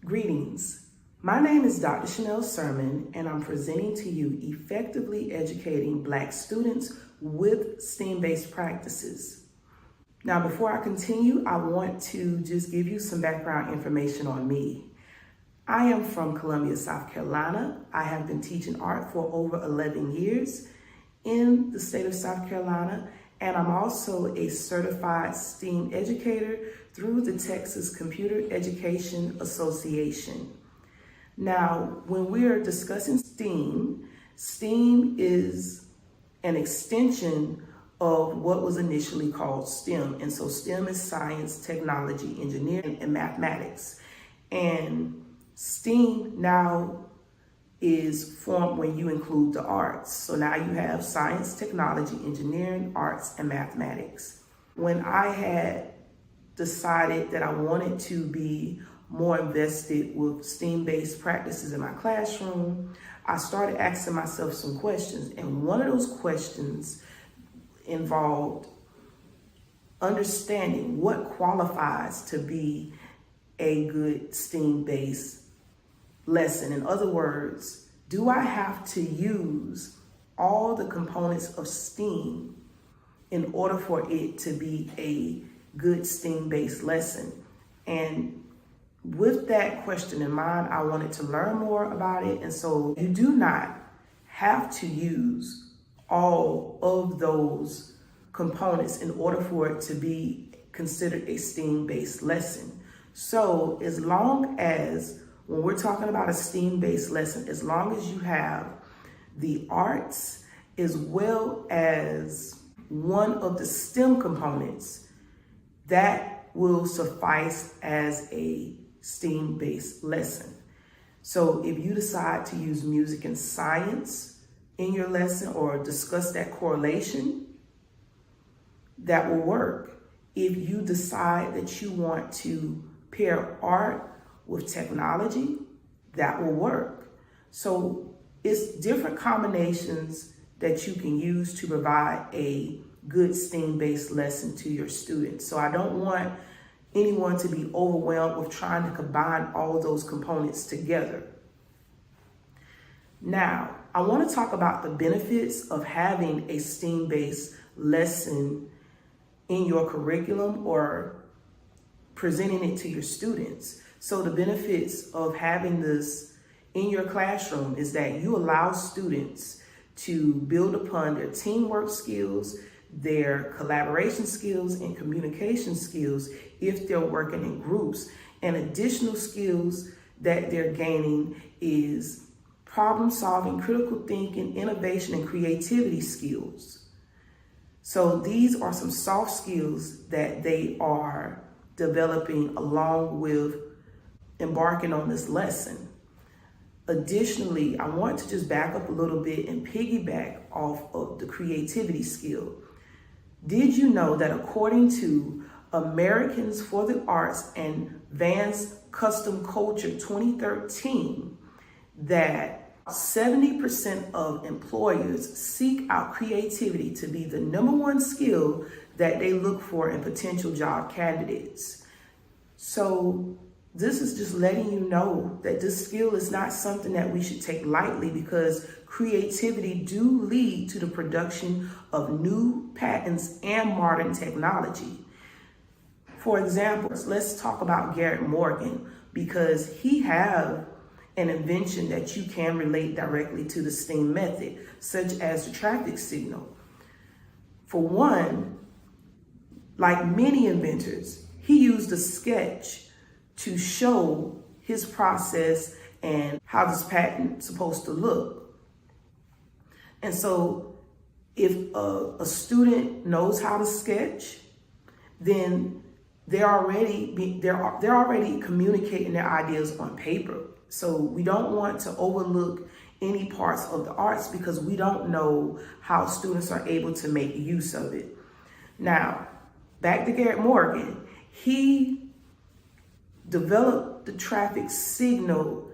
Greetings. My name is Dr. Chanell Dingle-Sermon, and I'm presenting to you Effectively Educating Black Students with STEAM-Based Practices. Now, before I continue, I want to just give you some background information on me. I am from Columbia, South Carolina. I have been teaching art for over 11 years in the state of South Carolina, and I'm also a certified STEAM educator through the Texas Computer Education Association. Now, when we are discussing STEAM, STEAM is an extension of what was initially called STEM. And so STEM is science, technology, engineering, and mathematics. And STEAM now is formed when you include the arts. So now you have science, technology, engineering, arts, and mathematics. When I had decided that I wanted to be more invested with STEAM-based practices in my classroom, I started asking myself some questions. And one of those questions involved understanding what qualifies to be a good STEAM-based lesson. In other words, do I have to use all the components of STEAM in order for it to be a good STEAM-based lesson? And with that question in mind, I wanted to learn more about it. And so you do not have to use all of those components in order for it to be considered a STEAM-based lesson. So as long as, when we're talking about a STEAM-based lesson, as long as you have the arts as well as one of the STEM components, that will suffice as a STEAM-based lesson. So if you decide to use music and science in your lesson or discuss that correlation, that will work. If you decide that you want to pair art with technology, that will work. So it's different combinations that you can use to provide a good STEAM-based lesson to your students. So I don't want anyone to be overwhelmed with trying to combine all of those components together. Now, I want to talk about the benefits of having a STEAM-based lesson in your curriculum or presenting it to your students. So the benefits of having this in your classroom is that you allow students to build upon their teamwork skills, their collaboration skills, and communication skills if they're working in groups. And additional skills that they're gaining is problem solving, critical thinking, innovation, and creativity skills. So these are some soft skills that they are developing along with embarking on this lesson. Additionally, I want to just back up a little bit and piggyback off of the creativity skill. Did you know that according to Americans for the Arts and Vance Custom Culture 2013, that 70% of employers seek out creativity to be the #1 skill that they look for in potential job candidates. So this is just letting you know that this skill is not something that we should take lightly, because creativity do lead to the production of new patents and modern technology. For example, let's talk about Garrett Morgan, because he have an invention that you can relate directly to the STEAM method, such as the traffic signal. For one, like many inventors, he used a sketch to show his process and how this patent is supposed to look. And so if a student knows how to sketch, then they're already communicating their ideas on paper. So we don't want to overlook any parts of the arts because we don't know how students are able to make use of it. Now, back to Garrett Morgan. He developed the traffic signal,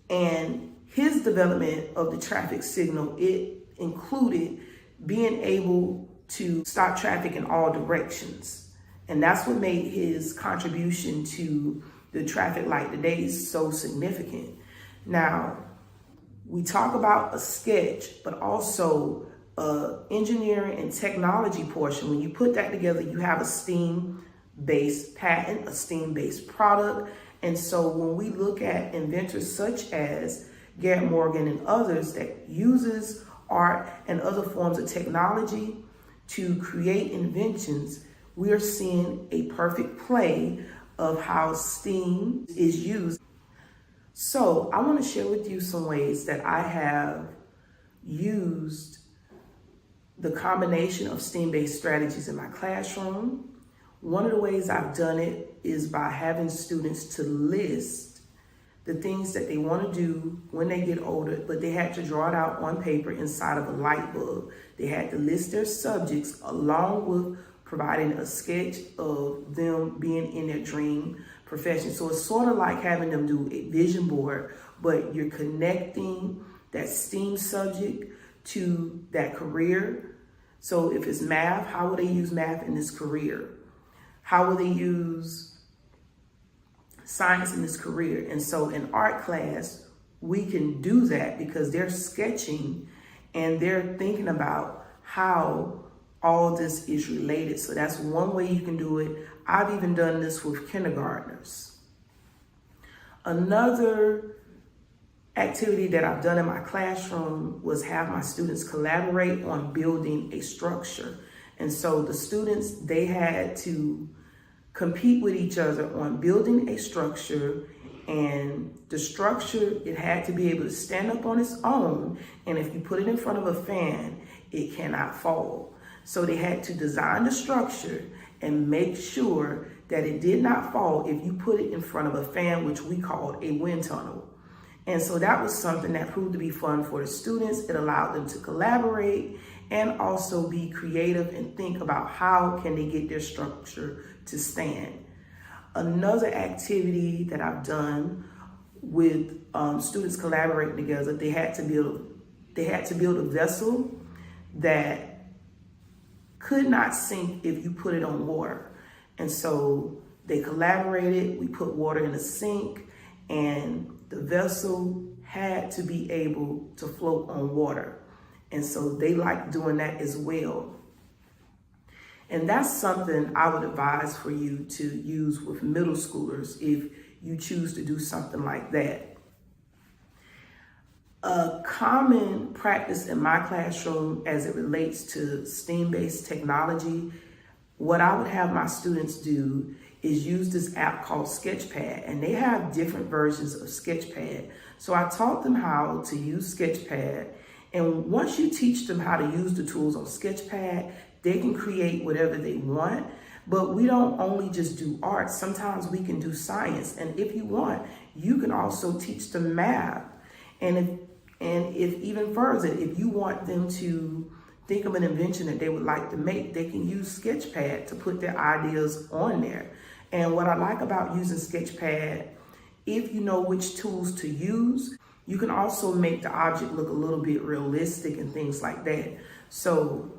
and his development of the traffic signal, it included being able to stop traffic in all directions. And that's what made his contribution to the traffic light today is so significant. Now, we talk about a sketch, but also engineering and technology portion. When you put that together, you have a STEAM-based patent, a STEAM-based product. And so when we look at inventors such as Garrett Morgan and others that uses art and other forms of technology to create inventions, we are seeing a perfect play of how STEAM is used. So I want to share with you some ways that I have used the combination of STEAM-based strategies in my classroom. One of the ways I've done it is by having students to list the things that they want to do when they get older, but they had to draw it out on paper inside of a light bulb. They had to list their subjects along with providing a sketch of them being in their dream profession. So it's sort of like having them do a vision board, but you're connecting that STEAM subject to that career. So if it's math, how will they use math in this career? How will they use science in this career? And so in art class, we can do that because they're sketching and they're thinking about how all this is related. So that's one way you can do it. I've even done this with kindergartners. Another activity that I've done in my classroom was have my students collaborate on building a structure. And so the students, they had to compete with each other on building a structure, and the structure, it had to be able to stand up on its own. And if you put it in front of a fan, it cannot fall. So they had to design the structure and make sure that it did not fall if you put it in front of a fan, which we called a wind tunnel. And so that was something that proved to be fun for the students. It allowed them to collaborate and also be creative and think about how can they get their structure to stand. Another activity that I've done with students collaborating together, they had to build a vessel that could not sink if you put it on water. And so they collaborated, we put water in a sink, and the vessel had to be able to float on water. And so they like doing that as well. And that's something I would advise for you to use with middle schoolers if you choose to do something like that. A common practice in my classroom as it relates to STEAM-based technology, what I would have my students do is use this app called Sketchpad, and they have different versions of Sketchpad. So I taught them how to use Sketchpad, and once you teach them how to use the tools on Sketchpad, they can create whatever they want. But we don't only just do art, sometimes we can do science, and if you want, you can also teach them math. And if even further, if you want them to think of an invention that they would like to make, they can use Sketchpad to put their ideas on there. And what I like about using Sketchpad, if you know which tools to use, you can also make the object look a little bit realistic and things like that. So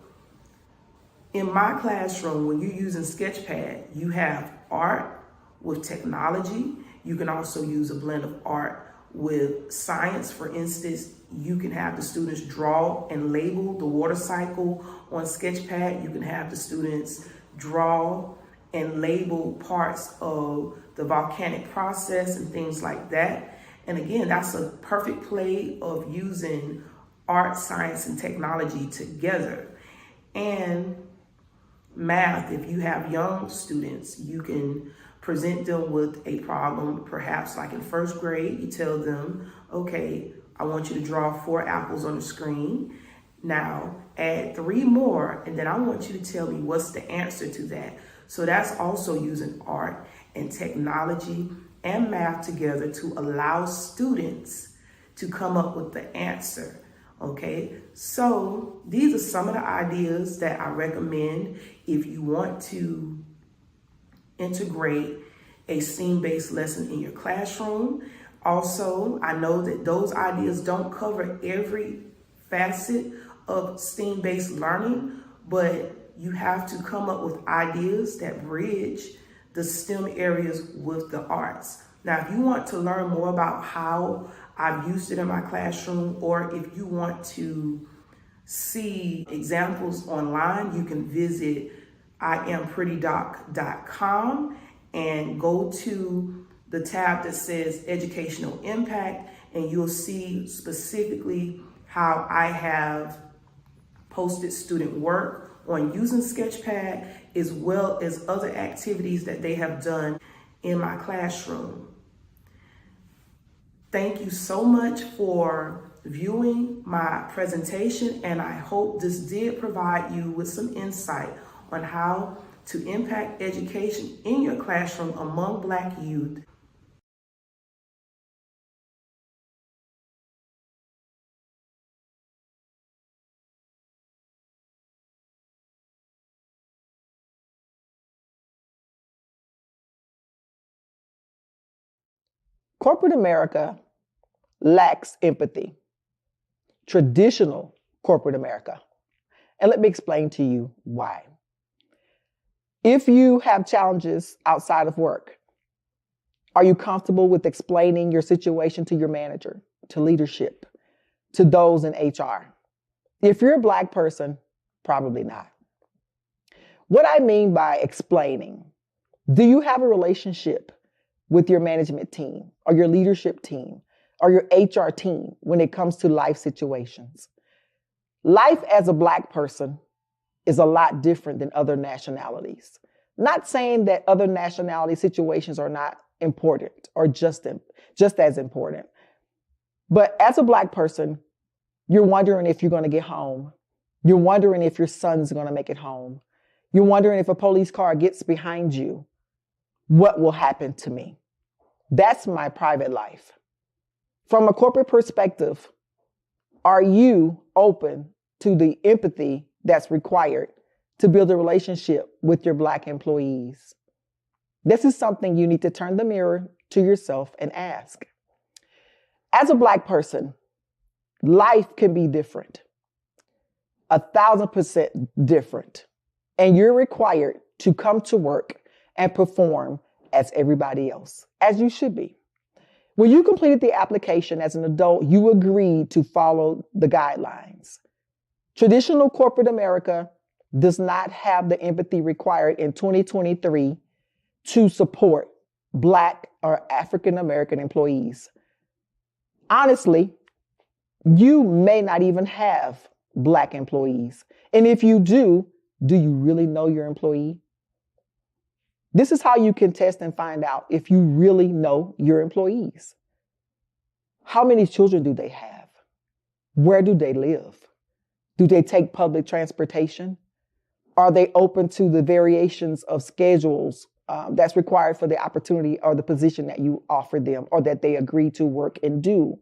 in my classroom, when you're using Sketchpad, you have art with technology. You can also use a blend of art with science. For instance, you can have the students draw and label the water cycle on Sketchpad. You can have the students draw and label parts of the volcanic process and things like that. And again, that's a perfect play of using art, science, and technology together. And math, if you have young students, you can present them with a problem, perhaps like in first grade, you tell them, okay, I want you to draw 4 apples on the screen. Now add 3 more, and then I want you to tell me what's the answer to that. So that's also using art and technology and math together to allow students to come up with the answer. Okay, so these are some of the ideas that I recommend if you want to integrate a STEAM-based lesson in your classroom. Also, I know that those ideas don't cover every facet of STEAM-based learning, but you have to come up with ideas that bridge the STEM areas with the arts. Now, if you want to learn more about how I've used it in my classroom, or if you want to see examples online, you can visit IamPrettyDoc.com and go to the tab that says Educational Impact, and you'll see specifically how I have posted student work on using Sketchpad, as well as other activities that they have done in my classroom. Thank you so much for viewing my presentation, and I hope this did provide you with some insight on how to impact education in your classroom among Black youth. Corporate America lacks empathy. Traditional corporate America. And let me explain to you why. If you have challenges outside of work, are you comfortable with explaining your situation to your manager, to leadership, to those in HR? If you're a Black person, probably not. What I mean by explaining, do you have a relationship with your management team or your leadership team or your HR team when it comes to life situations? Life as a Black person is a lot different than other nationalities. Not saying that other nationality situations are not important or just as important. But as a Black person, you're wondering if you're going to get home. You're wondering if your son's going to make it home. You're wondering if a police car gets behind you, what will happen to me? That's my private life. From a corporate perspective, are you open to the empathy that's required to build a relationship with your Black employees? This is something you need to turn the mirror to yourself and ask. As a Black person, life can be different, 1,000% different. And you're required to come to work and perform as everybody else, as you should be. When you completed the application as an adult, you agreed to follow the guidelines. Traditional corporate America does not have the empathy required in 2023 to support Black or African American employees. Honestly, you may not even have Black employees. And if you do you really know your employee? This is how you can test and find out if you really know your employees. How many children do they have? Where do they live? Do they take public transportation? Are they open to the variations of schedules that's required for the opportunity or the position that you offer them or that they agree to work and do?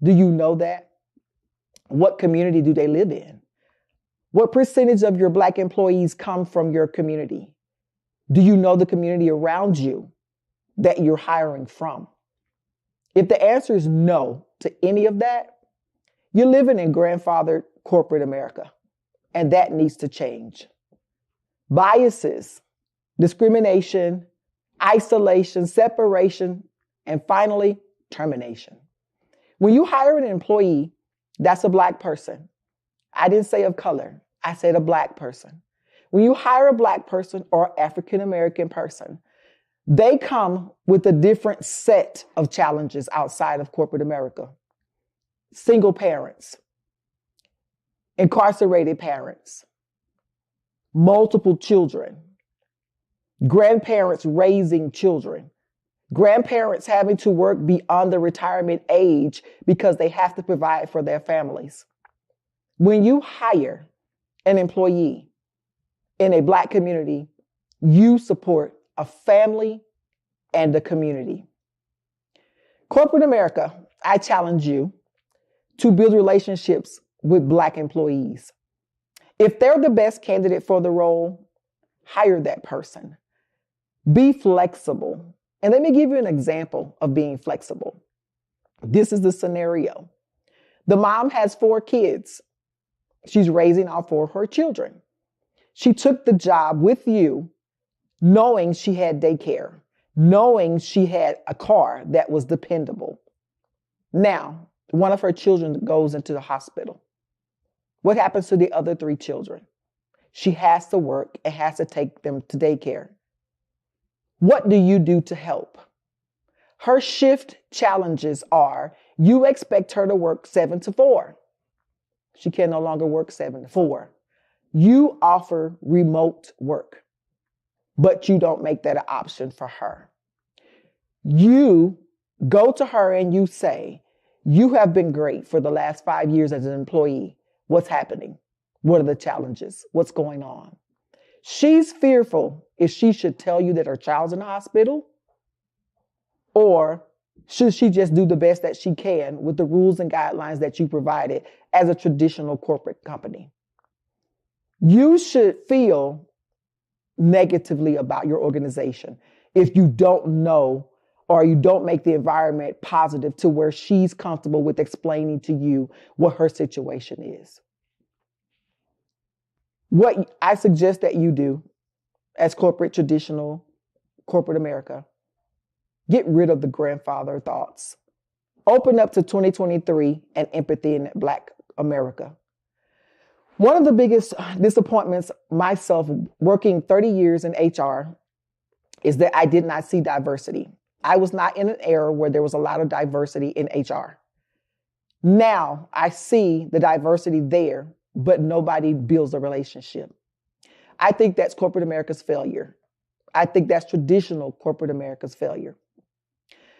Do you know that? What community do they live in? What percentage of your Black employees come from your community? Do you know the community around you that you're hiring from? If the answer is no to any of that, you're living in grandfathered corporate America, and that needs to change. Biases, discrimination, isolation, separation, and finally, termination. When you hire an employee that's a Black person, I didn't say of color, I said a Black person. When you hire a Black person or African American person, they come with a different set of challenges outside of corporate America. Single parents, incarcerated parents, multiple children, grandparents raising children, grandparents having to work beyond the retirement age because they have to provide for their families. When you hire an employee in a Black community, you support a family and a community. Corporate America, I challenge you to build relationships with Black employees. If they're the best candidate for the role, hire that person. Be flexible. And let me give you an example of being flexible. This is the scenario. The mom has 4 kids. She's raising all 4 of her children. She took the job with you knowing she had daycare, knowing she had a car that was dependable. Now, one of her children goes into the hospital. What happens to the other 3 children? She has to work and has to take them to daycare. What do you do to help? Her shift challenges are, you expect her to work 7 to 4. She can no longer work 7 to 4. You offer remote work, but you don't make that an option for her. You go to her and you say, you have been great for the last 5 years as an employee. What's happening? What are the challenges? What's going on? She's fearful if she should tell you that her child's in the hospital, or should she just do the best that she can with the rules and guidelines that you provided as a traditional corporate company? You should feel negatively about your organization if you don't know or you don't make the environment positive to where she's comfortable with explaining to you what her situation is. What I suggest that you do as traditional corporate America, get rid of the grandfather thoughts. Open up to 2023 and empathy in Black America. One of the biggest disappointments myself working 30 years in HR is that I did not see diversity. I was not in an era where there was a lot of diversity in HR. Now I see the diversity there, but nobody builds a relationship. I think that's corporate America's failure. I think that's traditional corporate America's failure.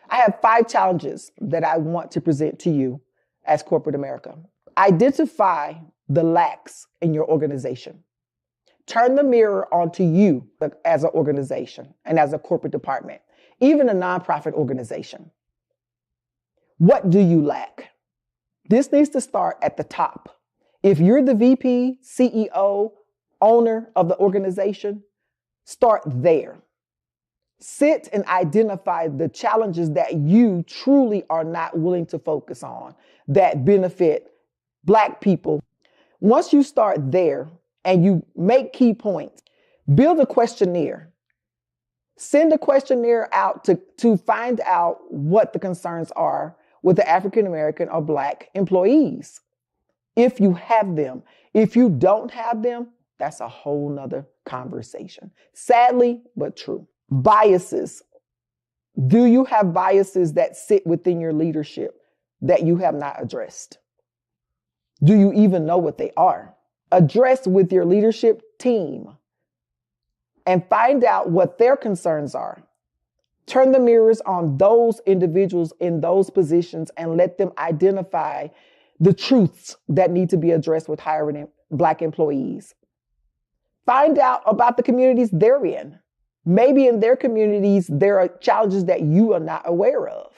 I have 5 challenges that I want to present to you as corporate America. Identify the lacks in your organization. Turn the mirror onto you as an organization and as a corporate department, even a nonprofit organization. What do you lack? This needs to start at the top. If you're the VP, CEO, owner of the organization, start there. Sit and identify the challenges that you truly are not willing to focus on that benefit Black people. Once you start there and you make key points, build a questionnaire. Send a questionnaire out to find out what the concerns are with the African American or Black employees. If you have them. If you don't have them, that's a whole nother conversation. Sadly, but true. Biases. Do you have biases that sit within your leadership that you have not addressed? Do you even know what they are? Address with your leadership team and find out what their concerns are. Turn the mirrors on those individuals in those positions and let them identify the truths that need to be addressed with hiring Black employees. Find out about the communities they're in. Maybe in their communities, there are challenges that you are not aware of.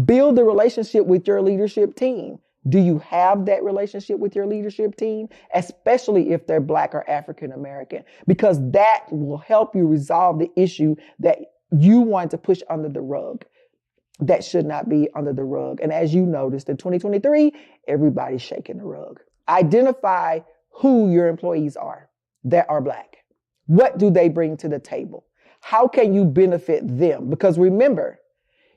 Build a relationship with your leadership team. Do you have that relationship with your leadership team, especially if they're Black or African American? Because that will help you resolve the issue that you want to push under the rug. That should not be under the rug. And as you noticed in 2023, everybody's shaking the rug. Identify who your employees are that are Black. What do they bring to the table? How can you benefit them? Because remember,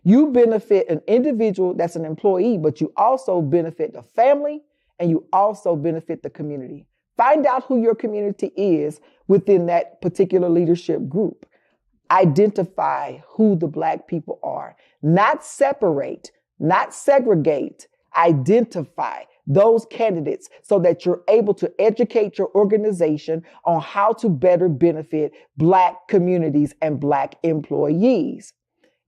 you benefit an individual that's an employee, but you also benefit the family and you also benefit the community. Find out who your community is within that particular leadership group. Identify who the Black people are. Not separate, not segregate. Identify those candidates so that you're able to educate your organization on how to better benefit Black communities and Black employees.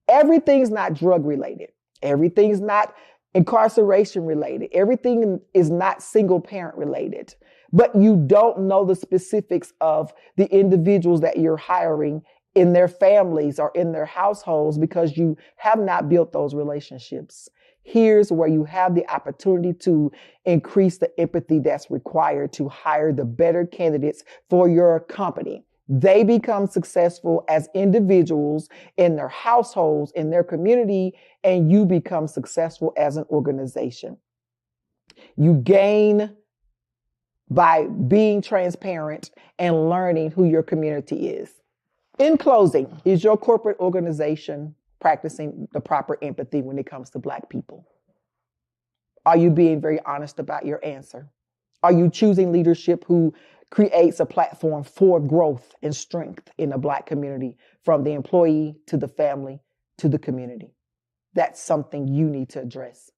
Everything's not drug related. Everything's not incarceration related. Everything is not single parent related. But you don't know the specifics of the individuals that you're hiring in their families or in their households because you have not built those relationships. Here's where you have the opportunity to increase the empathy that's required to hire the better candidates for your company. They become successful as individuals in their households, in their community, and you become successful as an organization. You gain by being transparent and learning who your community is. In closing, is your corporate organization practicing the proper empathy when it comes to Black people? Are you being very honest about your answer? Are you choosing leadership who creates a platform for growth and strength in the Black community, from the employee to the family to the community? That's something you need to address.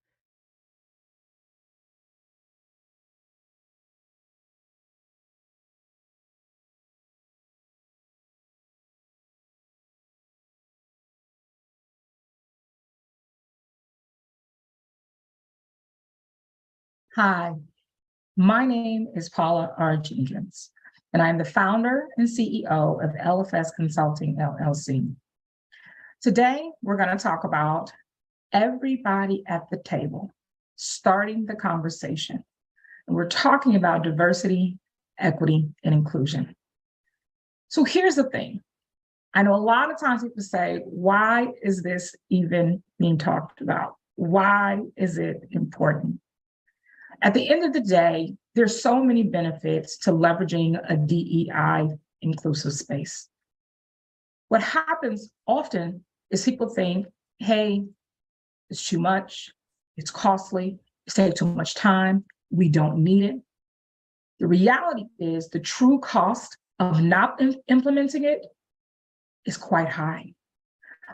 Hi, my name is Paula R. Jenkins, and I'm the founder and CEO of LFS Consulting, LLC. Today, we're going to talk about everybody at the table, starting the conversation. And we're talking about diversity, equity, and inclusion. So here's the thing. I know a lot of times people say, why is this even being talked about? Why is it important? At the end of the day, there's so many benefits to leveraging a DEI inclusive space. What happens often is people think, hey, it's too much, it's costly, it's taking too much time, we don't need it. The reality is the true cost of not implementing it is quite high.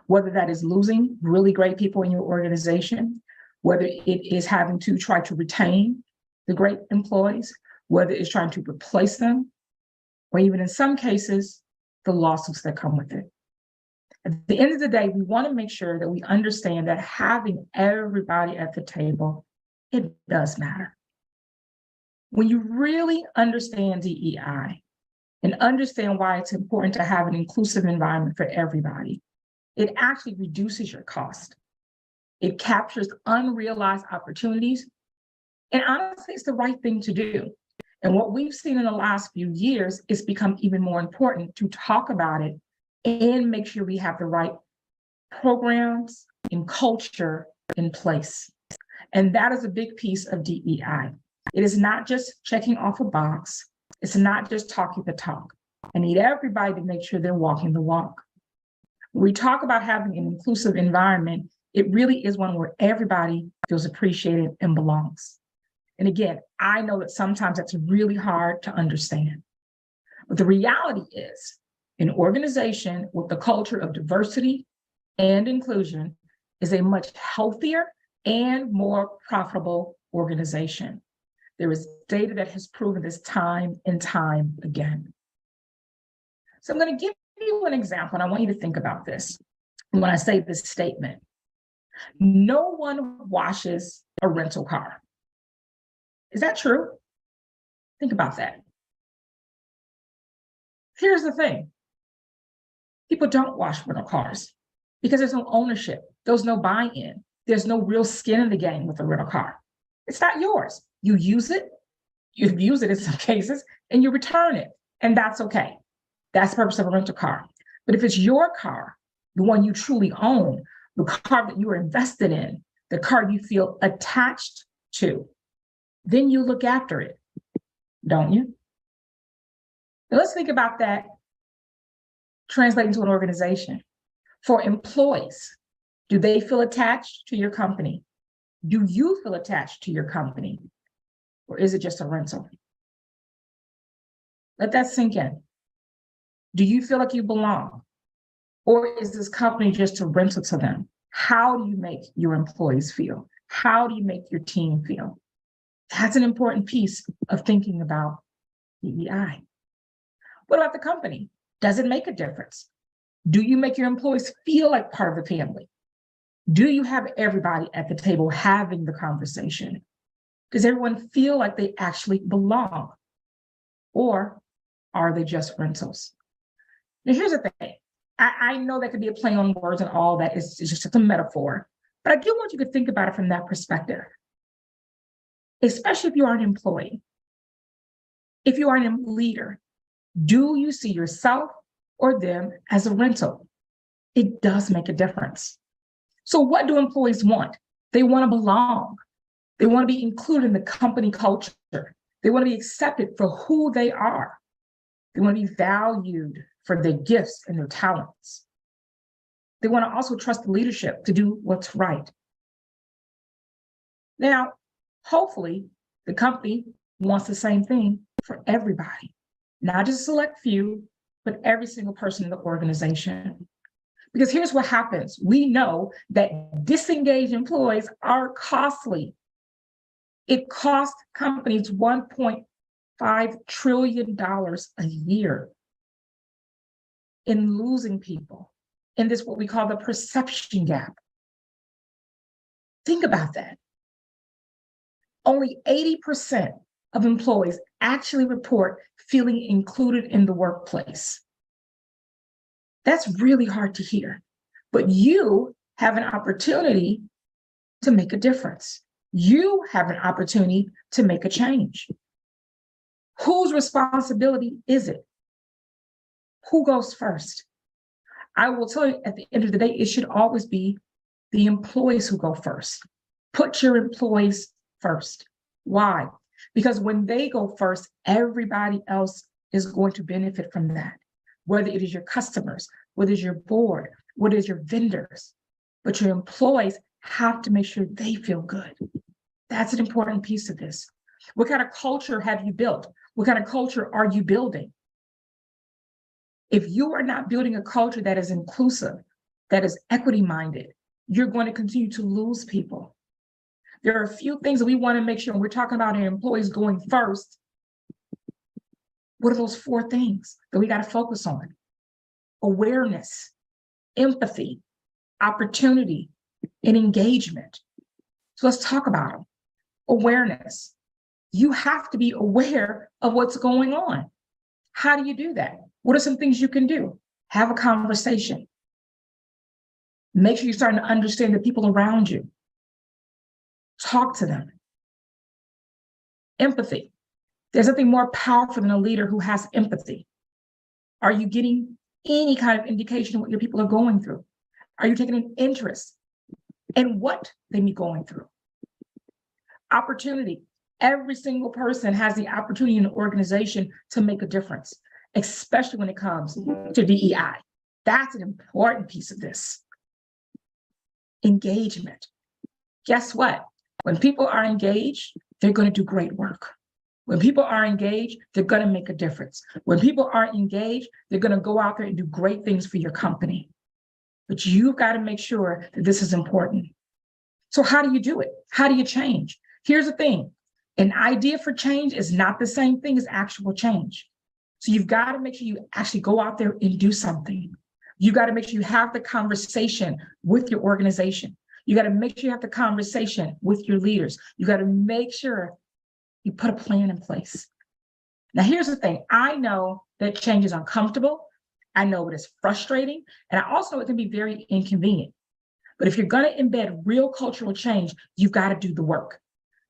Whether that is losing really great people in your organization, whether it is having to try to retain the great employees, whether it's trying to replace them, or even in some cases, the lawsuits that come with it. At the end of the day, we want to make sure that we understand that having everybody at the table, it does matter. When you really understand DEI and understand why it's important to have an inclusive environment for everybody, it actually reduces your cost. It captures unrealized opportunities. And honestly, it's the right thing to do. And what we've seen in the last few years is become even more important to talk about it and make sure we have the right programs and culture in place. And that is a big piece of DEI. It is not just checking off a box. It's not just talking the talk. I need everybody to make sure they're walking the walk. When we talk about having an inclusive environment, it really is one where everybody feels appreciated and belongs. And again, I know that sometimes that's really hard to understand. But the reality is, an organization with the culture of diversity and inclusion is a much healthier and more profitable organization. There is data that has proven this time and time again. So I'm going to give you an example, and I want you to think about this when I say this statement. No one washes a rental car. Is that true? Think about that. Here's the thing. People don't wash rental cars because there's no ownership. There's no buy-in. There's no real skin in the game with a rental car. It's not yours. You use it, you use it in some cases, and you return it. And that's okay. That's the purpose of a rental car. But if it's your car, the one you truly own, the car that you are invested in, the car you feel attached to, then you look after it, don't you? Now let's think about that translating to an organization. For employees, do they feel attached to your company? Do you feel attached to your company? Or is it just a rental? Let that sink in. Do you feel like you belong? Or is this company just a rental to them? How do you make your employees feel? How do you make your team feel? That's an important piece of thinking about DEI. What about the company? Does it make a difference? Do you make your employees feel like part of the family? Do you have everybody at the table having the conversation? Does everyone feel like they actually belong? Or are they just rentals? Now, here's the thing. I know that could be a play on words and all that. It's just a metaphor. But I do want you to think about it from that perspective, especially if you are an employee. If you are a leader, do you see yourself or them as a rental? It does make a difference. So what do employees want? They want to belong. They want to be included in the company culture. They want to be accepted for who they are. They want to be valued for their gifts and their talents. They want to also trust the leadership to do what's right. Now, hopefully, the company wants the same thing for everybody, not just a select few, but every single person in the organization. Because here's what happens. We know that disengaged employees are costly. It costs companies $1.5 trillion a year in losing people in this, what we call the perception gap. Think about that. Only 80% of employees actually report feeling included in the workplace. That's really hard to hear, but you have an opportunity to make a difference. You have an opportunity to make a change. Whose responsibility is it? Who goes first? I will tell you, at the end of the day, it should always be the employees who go first. Put your employees first. Why? Because when they go first, everybody else is going to benefit from that, whether it is your customers, whether it's your board, whether it's your vendors. But your employees have to make sure they feel good. That's an important piece of this. What kind of culture have you built? What kind of culture are you building? If you are not building a culture that is inclusive, that is equity-minded, you're going to continue to lose people. There are a few things that we want to make sure when we're talking about our employees going first. What are those 4 things that we got to focus on? Awareness, empathy, opportunity, and engagement. So let's talk about them. Awareness. You have to be aware of what's going on. How do you do that? What are some things you can do? Have a conversation. Make sure you're starting to understand the people around you. Talk to them. Empathy. There's nothing more powerful than a leader who has empathy. Are you getting any kind of indication of what your people are going through? Are you taking an interest in what they be going through? Opportunity. Every single person has the opportunity in an organization to make a difference, especially when it comes to DEI. That's an important piece of this. Engagement. Guess what? When people are engaged, they're going to do great work. When people are engaged, they're going to make a difference. When people are engaged, they're going to go out there and do great things for your company. But you've got to make sure that this is important. So how do you do it? How do you change? Here's the thing. An idea for change is not the same thing as actual change. So you've got to make sure you actually go out there and do something. You got to make sure you have the conversation with your organization. You got to make sure you have the conversation with your leaders. You got to make sure you put a plan in place. Now, here's the thing. I know that change is uncomfortable. I know it is frustrating. And I also know it can be very inconvenient. But if you're going to embed real cultural change, you've got to do the work.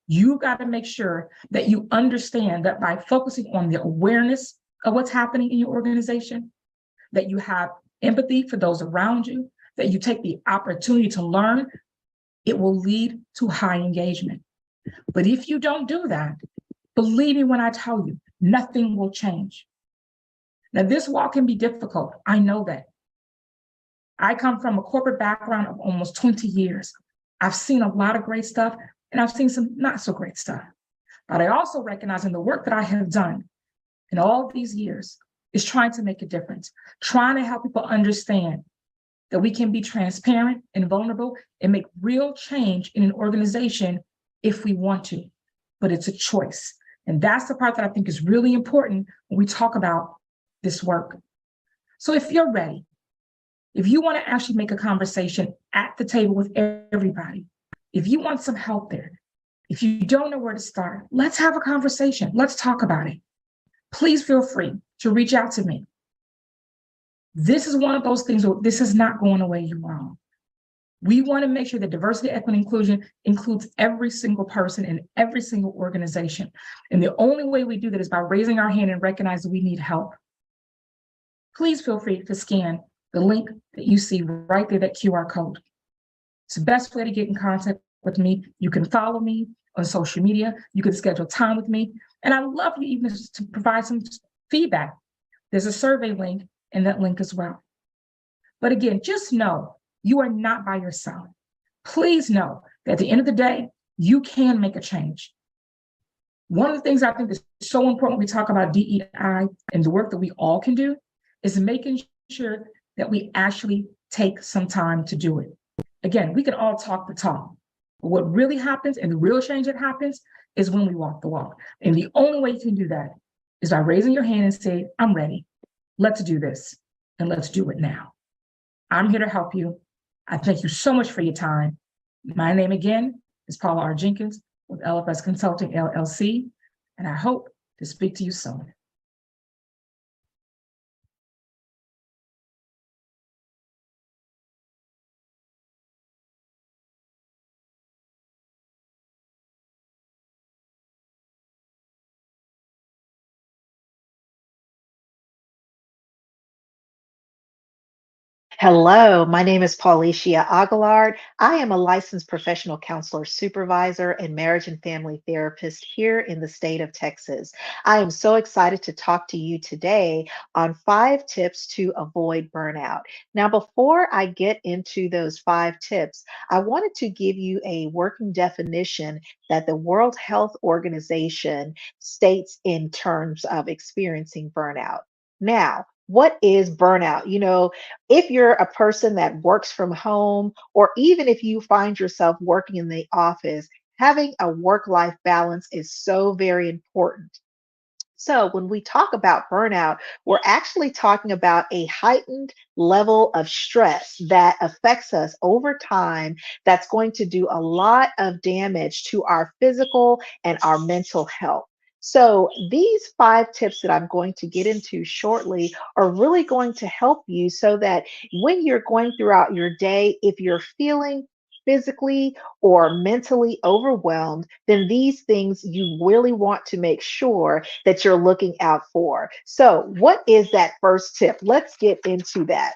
You've got to make sure that you understand that by focusing on the awareness of what's happening in your organization, that you have empathy for those around you, that you take the opportunity to learn, it will lead to high engagement. But if you don't do that, believe me when I tell you, nothing will change. Now, this walk can be difficult. I know that. I come from a corporate background of almost 20 years. I've seen a lot of great stuff, and I've seen some not so great stuff. But I also recognize in the work that I have done in all these years is trying to make a difference, trying to help people understand that we can be transparent and vulnerable and make real change in an organization if we want to, but it's a choice. And that's the part that I think is really important when we talk about this work. So if you're ready, if you want to actually make a conversation at the table with everybody, if you want some help there, if you don't know where to start, let's have a conversation. Let's talk about it. Please feel free to reach out to me. This is one of those things where this is not going away, you all. We want to make sure that diversity, equity, and inclusion includes every single person in every single organization. And the only way we do that is by raising our hand and recognize that we need help. Please feel free to scan the link that you see right there, that QR code. It's the best way to get in contact with me. You can follow me on social media. You can schedule time with me. And I love you even to provide some feedback. There's a survey link in that link as well. But again, just know you are not by yourself. Please know that at the end of the day, you can make a change. One of the things I think is so important when we talk about DEI and the work that we all can do is making sure that we actually take some time to do it. Again, we can all talk the talk, but what really happens and the real change that happens is when we walk the walk. And the only way you can do that is by raising your hand and say, I'm ready. Let's do this, and let's do it now. I'm here to help you. I thank you so much for your time. My name again is Paula R. Jenkins with LFS Consulting LLC, and I hope to speak to you soon. Hello, my name is Paulishia Augillard. I am a licensed professional counselor supervisor and marriage and family therapist here in the state of Texas. I am so excited to talk to you today on 5 tips to avoid burnout. Now, before I get into those 5 tips, I wanted to give you a working definition that the World Health Organization states in terms of experiencing burnout. Now, what is burnout? If you're a person that works from home, or even if you find yourself working in the office, having a work-life balance is so very important. So when we talk about burnout, we're actually talking about a heightened level of stress that affects us over time that's going to do a lot of damage to our physical and our mental health. So these 5 tips that I'm going to get into shortly are really going to help you so that when you're going throughout your day, if you're feeling physically or mentally overwhelmed, then these things you really want to make sure that you're looking out for. So, what is that first tip? Let's get into that.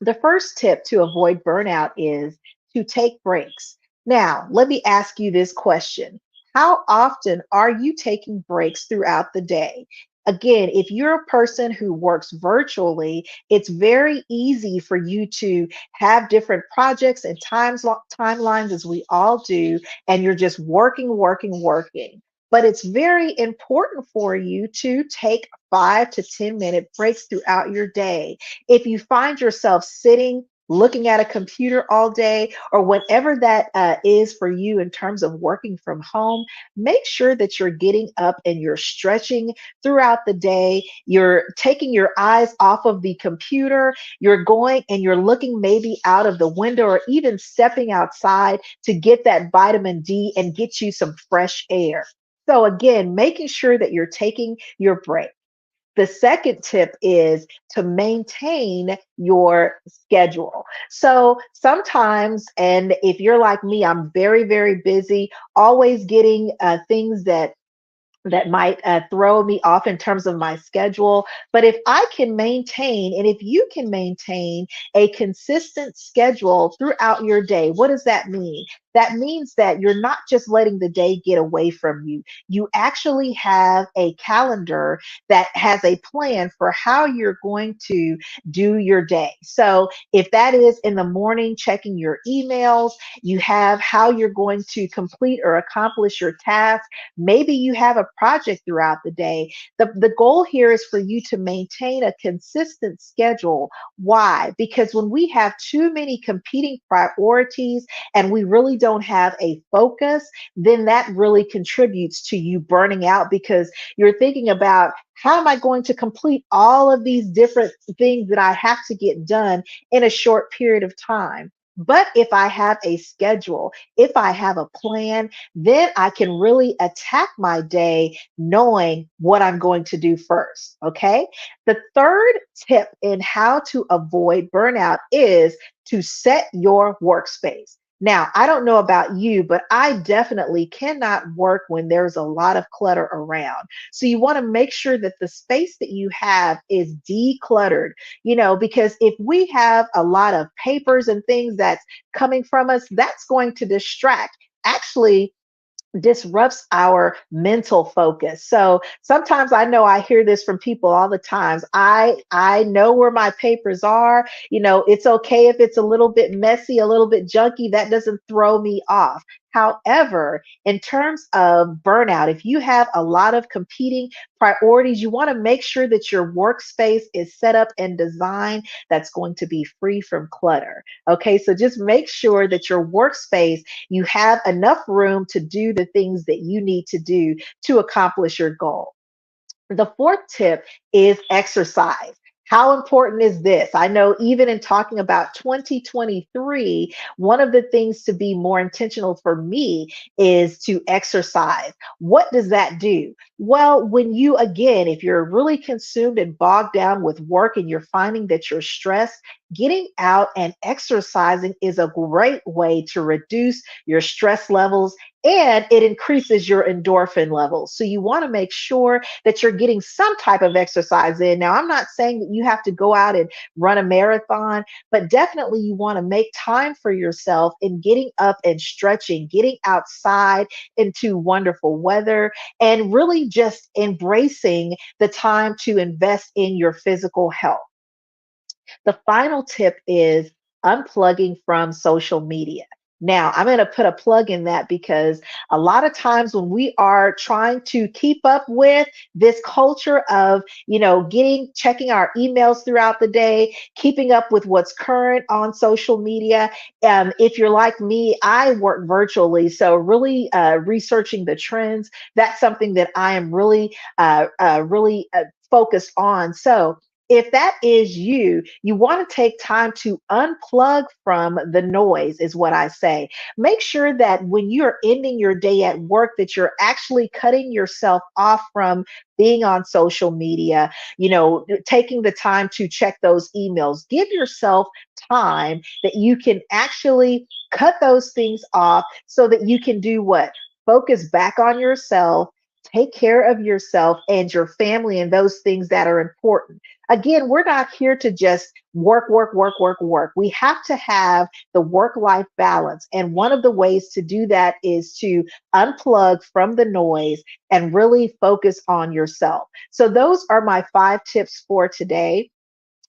The first tip to avoid burnout is to take breaks. Now, let me ask you this question. How often are you taking breaks throughout the day? Again, if you're a person who works virtually, it's very easy for you to have different projects and timelines as we all do, and you're just working, working, working. But it's very important for you to take 5 to 10 minute breaks throughout your day. If you find yourself sitting, looking at a computer all day, or whatever that is for you in terms of working from home, make sure that you're getting up and you're stretching throughout the day. You're taking your eyes off of the computer. You're going and you're looking maybe out of the window or even stepping outside to get that vitamin D and get you some fresh air. So again, making sure that you're taking your break. The second tip is to maintain your schedule. So sometimes, and if you're like me, I'm very, very busy, always getting things that might throw me off in terms of my schedule. But if I can maintain, and if you can maintain a consistent schedule throughout your day, what does that mean? That means that you're not just letting the day get away from you. You actually have a calendar that has a plan for how you're going to do your day. So if that is in the morning, checking your emails, you have how you're going to complete or accomplish your task. Maybe you have a project throughout the day. The goal here is for you to maintain a consistent schedule. Why? Because when we have too many competing priorities and we really don't have a focus, then that really contributes to you burning out because you're thinking about, how am I going to complete all of these different things that I have to get done in a short period of time? But if I have a schedule, if I have a plan, then I can really attack my day knowing what I'm going to do first. Okay. The third tip in how to avoid burnout is to set your workspace. Now, I don't know about you, but I definitely cannot work when there's a lot of clutter around. So you want to make sure that the space that you have is decluttered, because if we have a lot of papers and things that's coming from us, that's going to distract. Actually, disrupts our mental focus. So sometimes I know I hear this from people all the times. I know where my papers are. It's okay if it's a little bit messy, a little bit junky. That doesn't throw me off. However, in terms of burnout, if you have a lot of competing priorities, you want to make sure that your workspace is set up and designed that's going to be free from clutter. Okay, so just make sure that your workspace, you have enough room to do the things that you need to do to accomplish your goal. The fourth tip is exercise. How important is this? I know even in talking about 2023, one of the things to be more intentional for me is to exercise. What does that do? Well, when you, again, if you're really consumed and bogged down with work and you're finding that you're stressed, getting out and exercising is a great way to reduce your stress levels, and it increases your endorphin levels. So you want to make sure that you're getting some type of exercise in. Now, I'm not saying that you have to go out and run a marathon, but definitely you want to make time for yourself in getting up and stretching, getting outside into wonderful weather, and really just embracing the time to invest in your physical health. The final tip is unplugging from social media. Now, I'm going to put a plug in that because a lot of times when we are trying to keep up with this culture of, checking our emails throughout the day, keeping up with what's current on social media. If you're like me, I work virtually. So really researching the trends, that's something that I am really focused on. So if that is you, you want to take time to unplug from the noise, is what I say. Make sure that when you're ending your day at work, that you're actually cutting yourself off from being on social media, taking the time to check those emails. Give yourself time that you can actually cut those things off so that you can do what? Focus back on yourself, take care of yourself and your family and those things that are important. Again, we're not here to just work, work, work, work, work. We have to have the work-life balance. And one of the ways to do that is to unplug from the noise and really focus on yourself. So those are my 5 tips for today.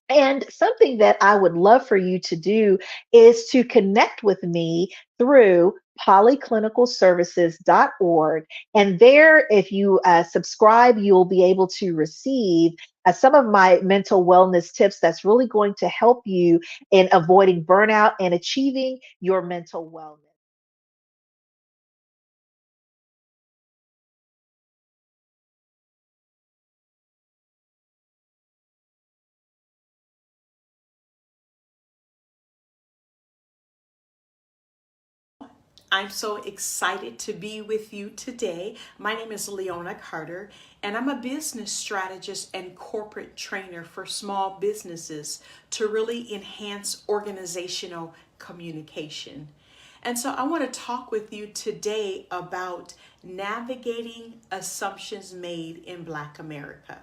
And something that I would love for you to do is to connect with me through polyclinicalservices.org. And there, if you subscribe, you'll be able to receive some of my mental wellness tips that's really going to help you in avoiding burnout and achieving your mental wellness. I'm so excited to be with you today. My name is Leona Carter, and I'm a business strategist and corporate trainer for small businesses to really enhance organizational communication. And so I want to talk with you today about navigating assumptions made in Black America.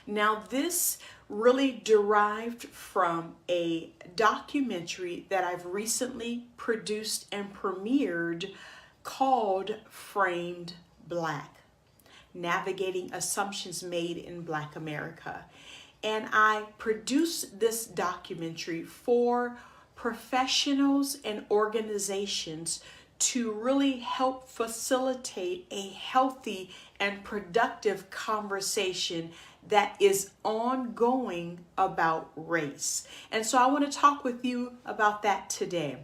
Now, this really derived from a documentary that I've recently produced and premiered called Framed Black: Navigating Assumptions Made in Black America. And I produced this documentary for professionals and organizations to really help facilitate a healthy and productive conversation that is ongoing about race. And so I want to talk with you about that today.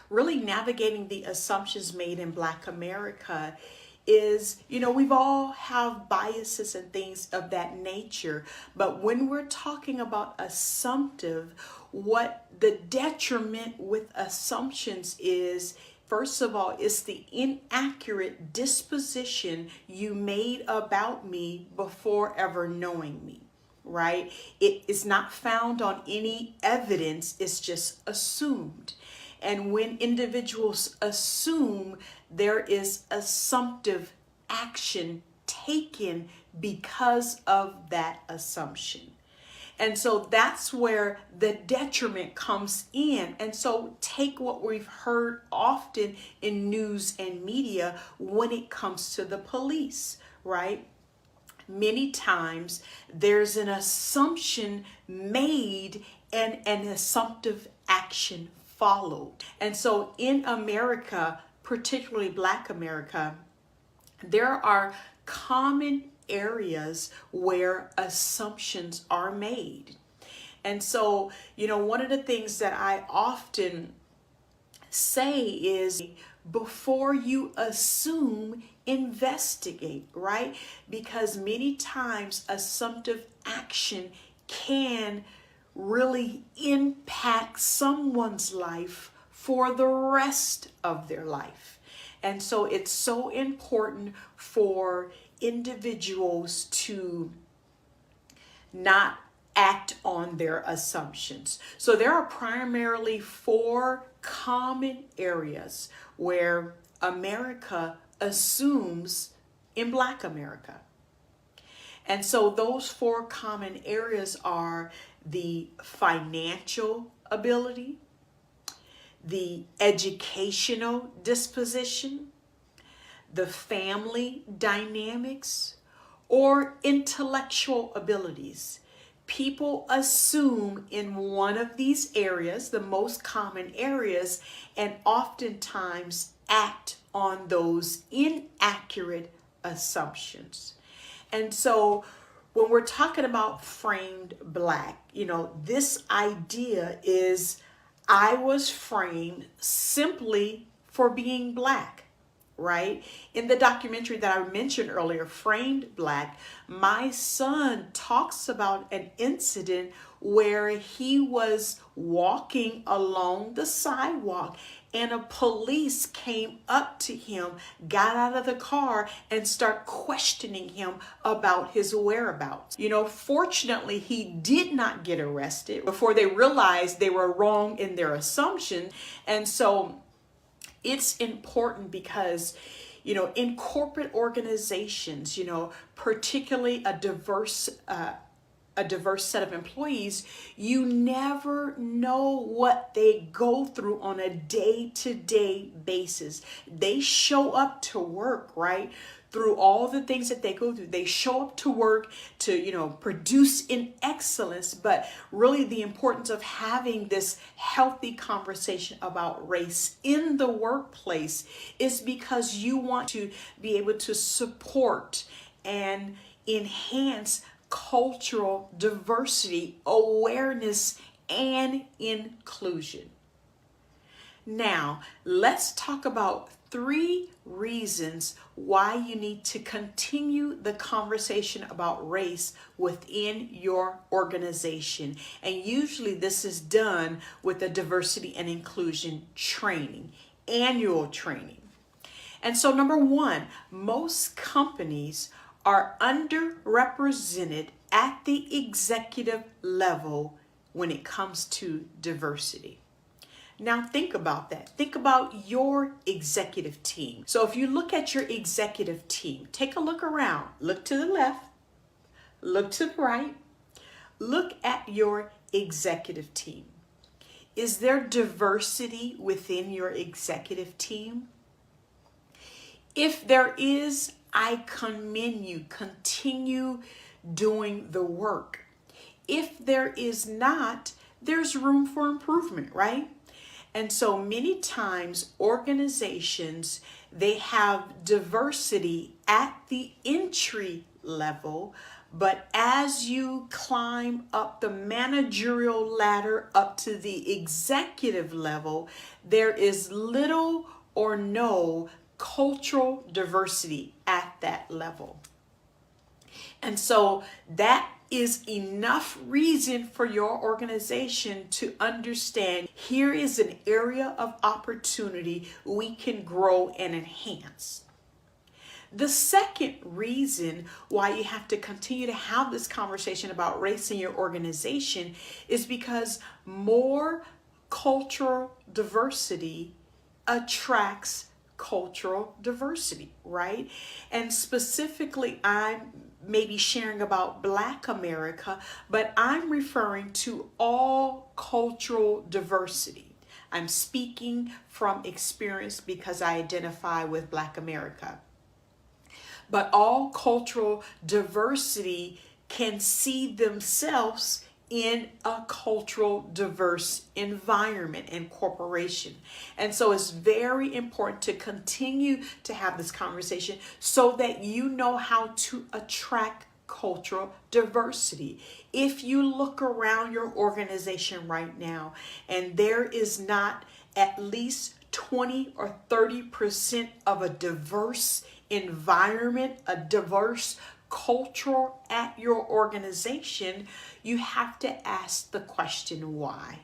Really navigating the assumptions made in Black America is, we've all have biases and things of that nature. But when we're talking about assumptive, what the detriment with assumptions is, first of all, it's the inaccurate disposition you made about me before ever knowing me, right? It is not found on any evidence, it's just assumed. And when individuals assume, there is assumptive action taken because of that assumption. And so that's where the detriment comes in. And so take what we've heard often in news and media when it comes to the police, right? Many times there's an assumption made and an assumptive action followed. And so in America, particularly Black America, there are common areas where assumptions are made. And so, one of the things that I often say is, before you assume, investigate, right? Because many times assumptive action can really impact someone's life for the rest of their life. And so it's so important for individuals to not act on their assumptions. So there are primarily 4 common areas where America assumes in Black America. And so those 4 common areas are the financial ability, the educational disposition, the family dynamics, or intellectual abilities. People assume in one of these areas, the most common areas, and oftentimes act on those inaccurate assumptions. And so when we're talking about framed Black, this idea is I was framed simply for being Black. Right? In the documentary that I mentioned earlier, Framed Black, my son talks about an incident where he was walking along the sidewalk and a police came up to him, got out of the car, and started questioning him about his whereabouts. Fortunately, he did not get arrested before they realized they were wrong in their assumption. And so it's important because, in corporate organizations, particularly a diverse set of employees, you never know what they go through on a day-to-day basis. They show up to work, right? Through all the things that they go through. They show up to work to, produce in excellence, but really the importance of having this healthy conversation about race in the workplace is because you want to be able to support and enhance cultural diversity, awareness, and inclusion. Now, let's talk about 3 reasons why you need to continue the conversation about race within your organization. And usually this is done with a diversity and inclusion training, annual training. And so number 1, most companies are underrepresented at the executive level when it comes to diversity. Now think about that. Think about your executive team. So if you look at your executive team, take a look around. Look to the left, look to the right. Look at your executive team. Is there diversity within your executive team? If there is, I commend you. Continue doing the work. If there is not, there's room for improvement, right? And so many times organizations, they have diversity at the entry level, but as you climb up the managerial ladder up to the executive level, there is little or no cultural diversity at that level. And so that is enough reason for your organization to understand here is an area of opportunity we can grow and enhance. The second reason why you have to continue to have this conversation about race in your organization is because more cultural diversity attracts cultural diversity, right? And specifically, I'm maybe sharing about Black America, but I'm referring to all cultural diversity. I'm speaking from experience because I identify with Black America. But all cultural diversity can see themselves in a cultural diverse environment and corporation. And so it's very important to continue to have this conversation so that you know how to attract cultural diversity. If you look around your organization right now and there is not at least 20 or 30% of a diverse environment, a diverse culture at your organization, you have to ask the question why.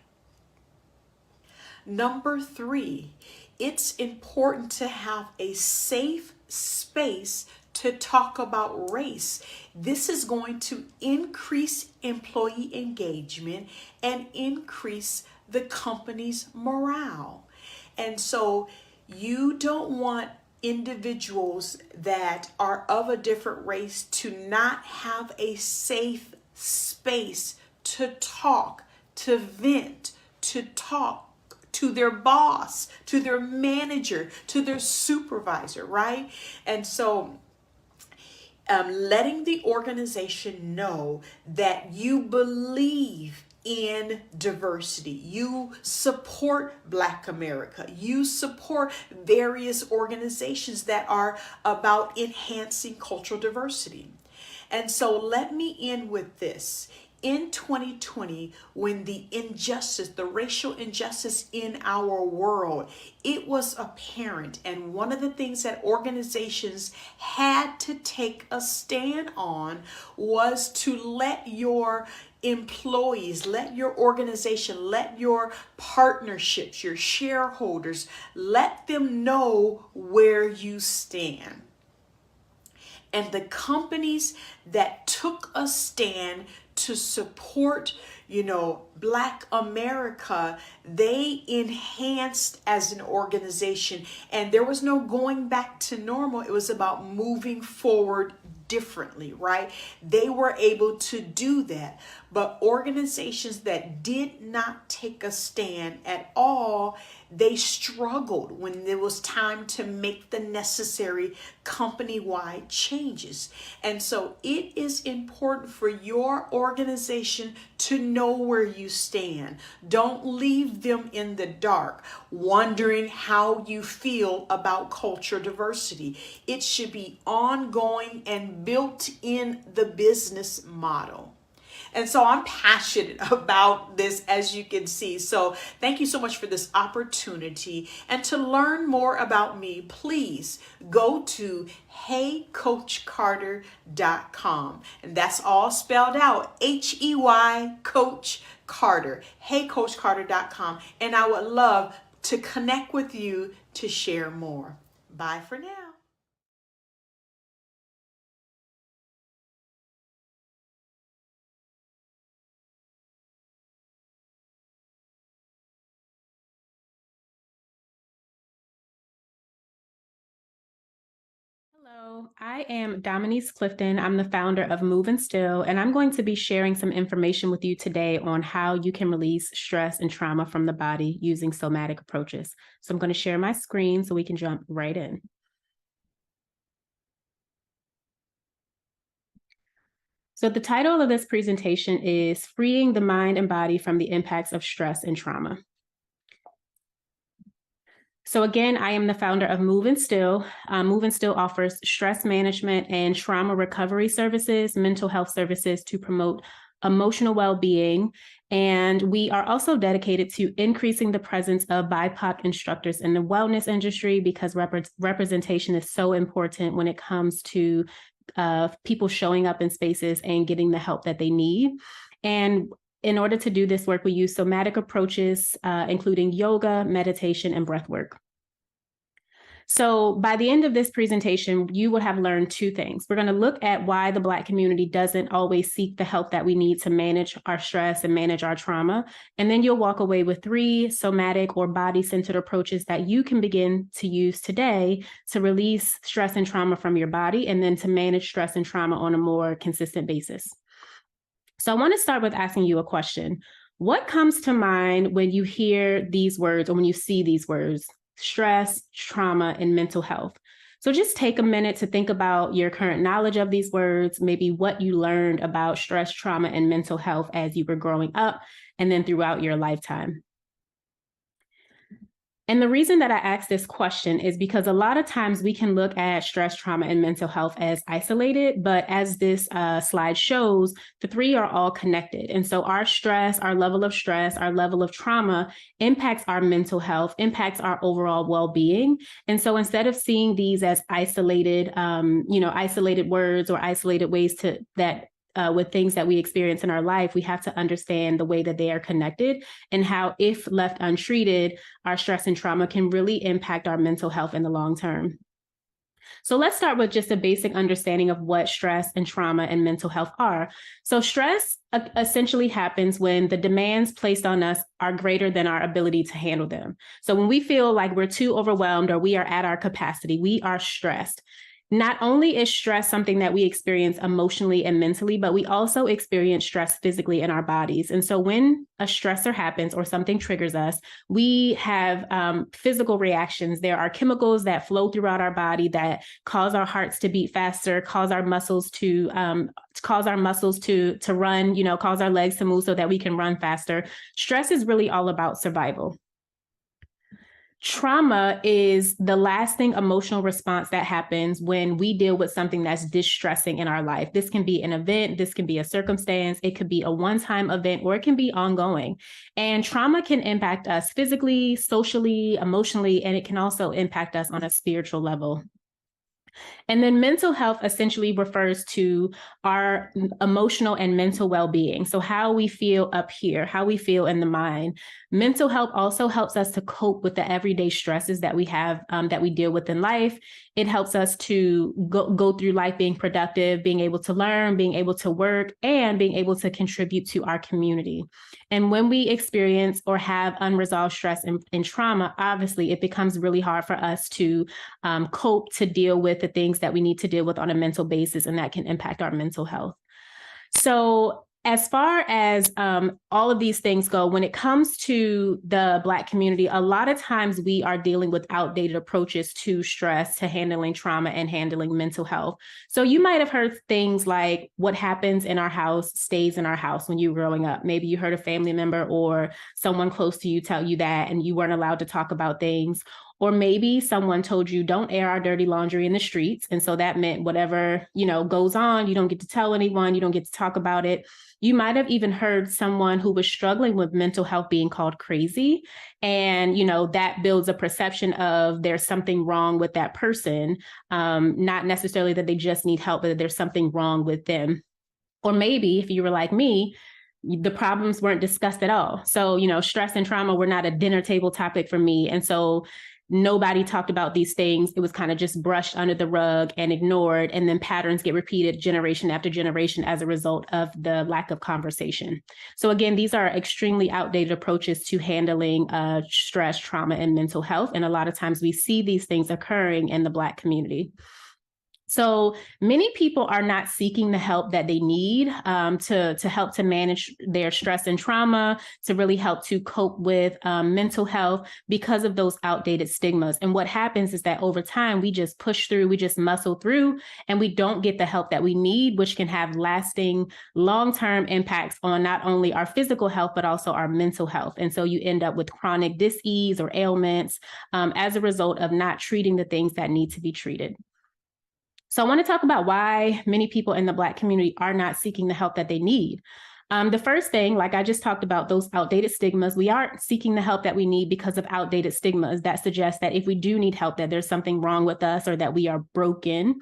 Number 3, it's important to have a safe space to talk about race. This is going to increase employee engagement and increase the company's morale. And so you don't want individuals that are of a different race to not have a safe space to talk, to vent, to talk to their boss, to their manager, to their supervisor, right? And so letting the organization know that you believe in diversity, you support Black America, you support various organizations that are about enhancing cultural diversity. And so let me end with this. In 2020, when the injustice, the racial injustice in our world, it was apparent. And one of the things that organizations had to take a stand on was to let your employees, let your organization, let your partnerships, your shareholders, let them know where you stand. And the companies that took a stand to support, Black America, they enhanced as an organization, and there was no going back to normal. It was about moving forward differently, right? They were able to do that. But organizations that did not take a stand at all, they struggled when there was time to make the necessary company-wide changes. And so it is important for your organization to know where you stand. Don't leave them in the dark, wondering how you feel about culture diversity. It should be ongoing and built in the business model. And so I'm passionate about this, as you can see. So thank you so much for this opportunity. And to learn more about me, please go to heycoachcarter.com. And that's all spelled out, H-E-Y, Coach Carter, heycoachcarter.com. And I would love to connect with you to share more. Bye for now. Hello, I am Dominiece Clifton. I'm the founder of Move and Still, and I'm going to be sharing some information with you today on how you can release stress and trauma from the body using somatic approaches. So I'm going to share my screen so we can jump right in. So the title of this presentation is Freeing the Mind and Body from the Impacts of Stress and Trauma. So again, I am the founder of Move and Still. Move and Still offers stress management and trauma recovery services, mental health services to promote emotional well-being. And we are also dedicated to increasing the presence of BIPOC instructors in the wellness industry because representation is so important when it comes to people showing up in spaces and getting the help that they need. And in order to do this work, we use somatic approaches, including yoga, meditation, and breath work. So by the end of this presentation, you would have learned two things. We're going to look at why the Black community doesn't always seek the help that we need to manage our stress and manage our trauma. And then you'll walk away with 3 somatic or body-centered approaches that you can begin to use today to release stress and trauma from your body, and then to manage stress and trauma on a more consistent basis. So I want to start with asking you a question. What comes to mind when you hear these words or when you see these words? Stress, trauma, and mental health. So just take a minute to think about your current knowledge of these words, maybe what you learned about stress, trauma, and mental health as you were growing up and then throughout your lifetime. And the reason that I ask this question is because a lot of times we can look at stress, trauma, and mental health as isolated, but as this slide shows, the 3 are all connected. And so our stress, our level of trauma impacts our mental health, impacts our overall well-being. And so instead of seeing these as isolated, isolated words or isolated ways with things that we experience in our life, we have to understand the way that they are connected and how, if left untreated, our stress and trauma can really impact our mental health in the long term. So let's start with just a basic understanding of what stress and trauma and mental health are. So stress essentially happens when the demands placed on us are greater than our ability to handle them. So when we feel like we're too overwhelmed or we are at our capacity, we are stressed. Not only is stress something that we experience emotionally and mentally, but we also experience stress physically in our bodies. And so when a stressor happens or something triggers us, we have physical reactions. There are chemicals that flow throughout our body that cause our hearts to beat faster, cause our muscles to run, cause our legs to move so that we can run faster. Stress is really all about survival. Trauma is the lasting emotional response that happens when we deal with something that's distressing in our life. This can be an event, this can be a circumstance, it could be a one-time event, or it can be ongoing. And trauma can impact us physically, socially, emotionally, and it can also impact us on a spiritual level. And then mental health essentially refers to our emotional and mental well-being. So how we feel up here, how we feel in the mind. Mental health also helps us to cope with the everyday stresses that we have, that we deal with in life. It helps us to go through life being productive, being able to learn, being able to work, and being able to contribute to our community. And when we experience or have unresolved stress and trauma, obviously it becomes really hard for us to cope, to deal with the things that we need to deal with on a mental basis, and that can impact our mental health. So as far as all of these things go, when it comes to the Black community, a lot of times we are dealing with outdated approaches to stress, to handling trauma, and handling mental health. So you might have heard things like, what happens in our house stays in our house when you were growing up. Maybe you heard a family member or someone close to you tell you that, and you weren't allowed to talk about things. Or maybe someone told you, don't air our dirty laundry in the streets. And so that meant whatever, goes on, you don't get to tell anyone, you don't get to talk about it. You might have even heard someone who was struggling with mental health being called crazy. And, that builds a perception of there's something wrong with that person, not necessarily that they just need help, but that there's something wrong with them. Or maybe if you were like me, the problems weren't discussed at all. So, stress and trauma were not a dinner table topic for me. And so nobody talked about these things. It was kind of just brushed under the rug and ignored. And then patterns get repeated generation after generation as a result of the lack of conversation. So again, these are extremely outdated approaches to handling stress, trauma, and mental health. And a lot of times we see these things occurring in the Black community. So many people are not seeking the help that they need to help to manage their stress and trauma, to really help to cope with mental health because of those outdated stigmas. And what happens is that over time, we just push through, we just muscle through, and we don't get the help that we need, which can have lasting long-term impacts on not only our physical health, but also our mental health. And so you end up with chronic dis-ease or ailments as a result of not treating the things that need to be treated. So I want to talk about why many people in the Black community are not seeking the help that they need. The first thing, like I just talked about, those outdated stigmas, we aren't seeking the help that we need because of outdated stigmas that suggest that if we do need help, that there's something wrong with us or that we are broken.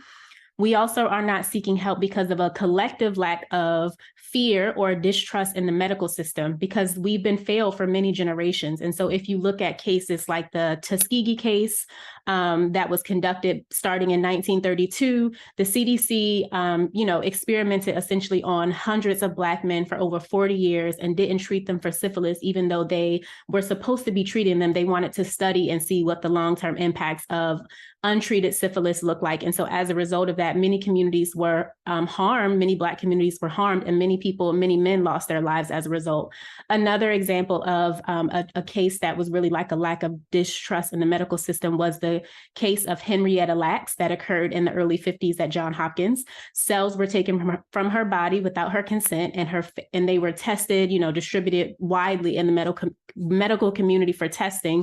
We also are not seeking help because of a collective lack of fear or distrust in the medical system, because we've been failed for many generations. And so if you look at cases like the Tuskegee case, that was conducted starting in 1932. The CDC, experimented essentially on hundreds of Black men for over 40 years and didn't treat them for syphilis, even though they were supposed to be treating them. They wanted to study and see what the long-term impacts of untreated syphilis look like. And so as a result of that, many communities were harmed, many Black communities were harmed, and many men lost their lives as a result. Another example of a case that was really like a lack of distrust in the medical system was the case of Henrietta Lacks that occurred in the early 50s at Johns Hopkins. Cells were taken from her body without her consent, and they were tested, distributed widely in the medical community for testing.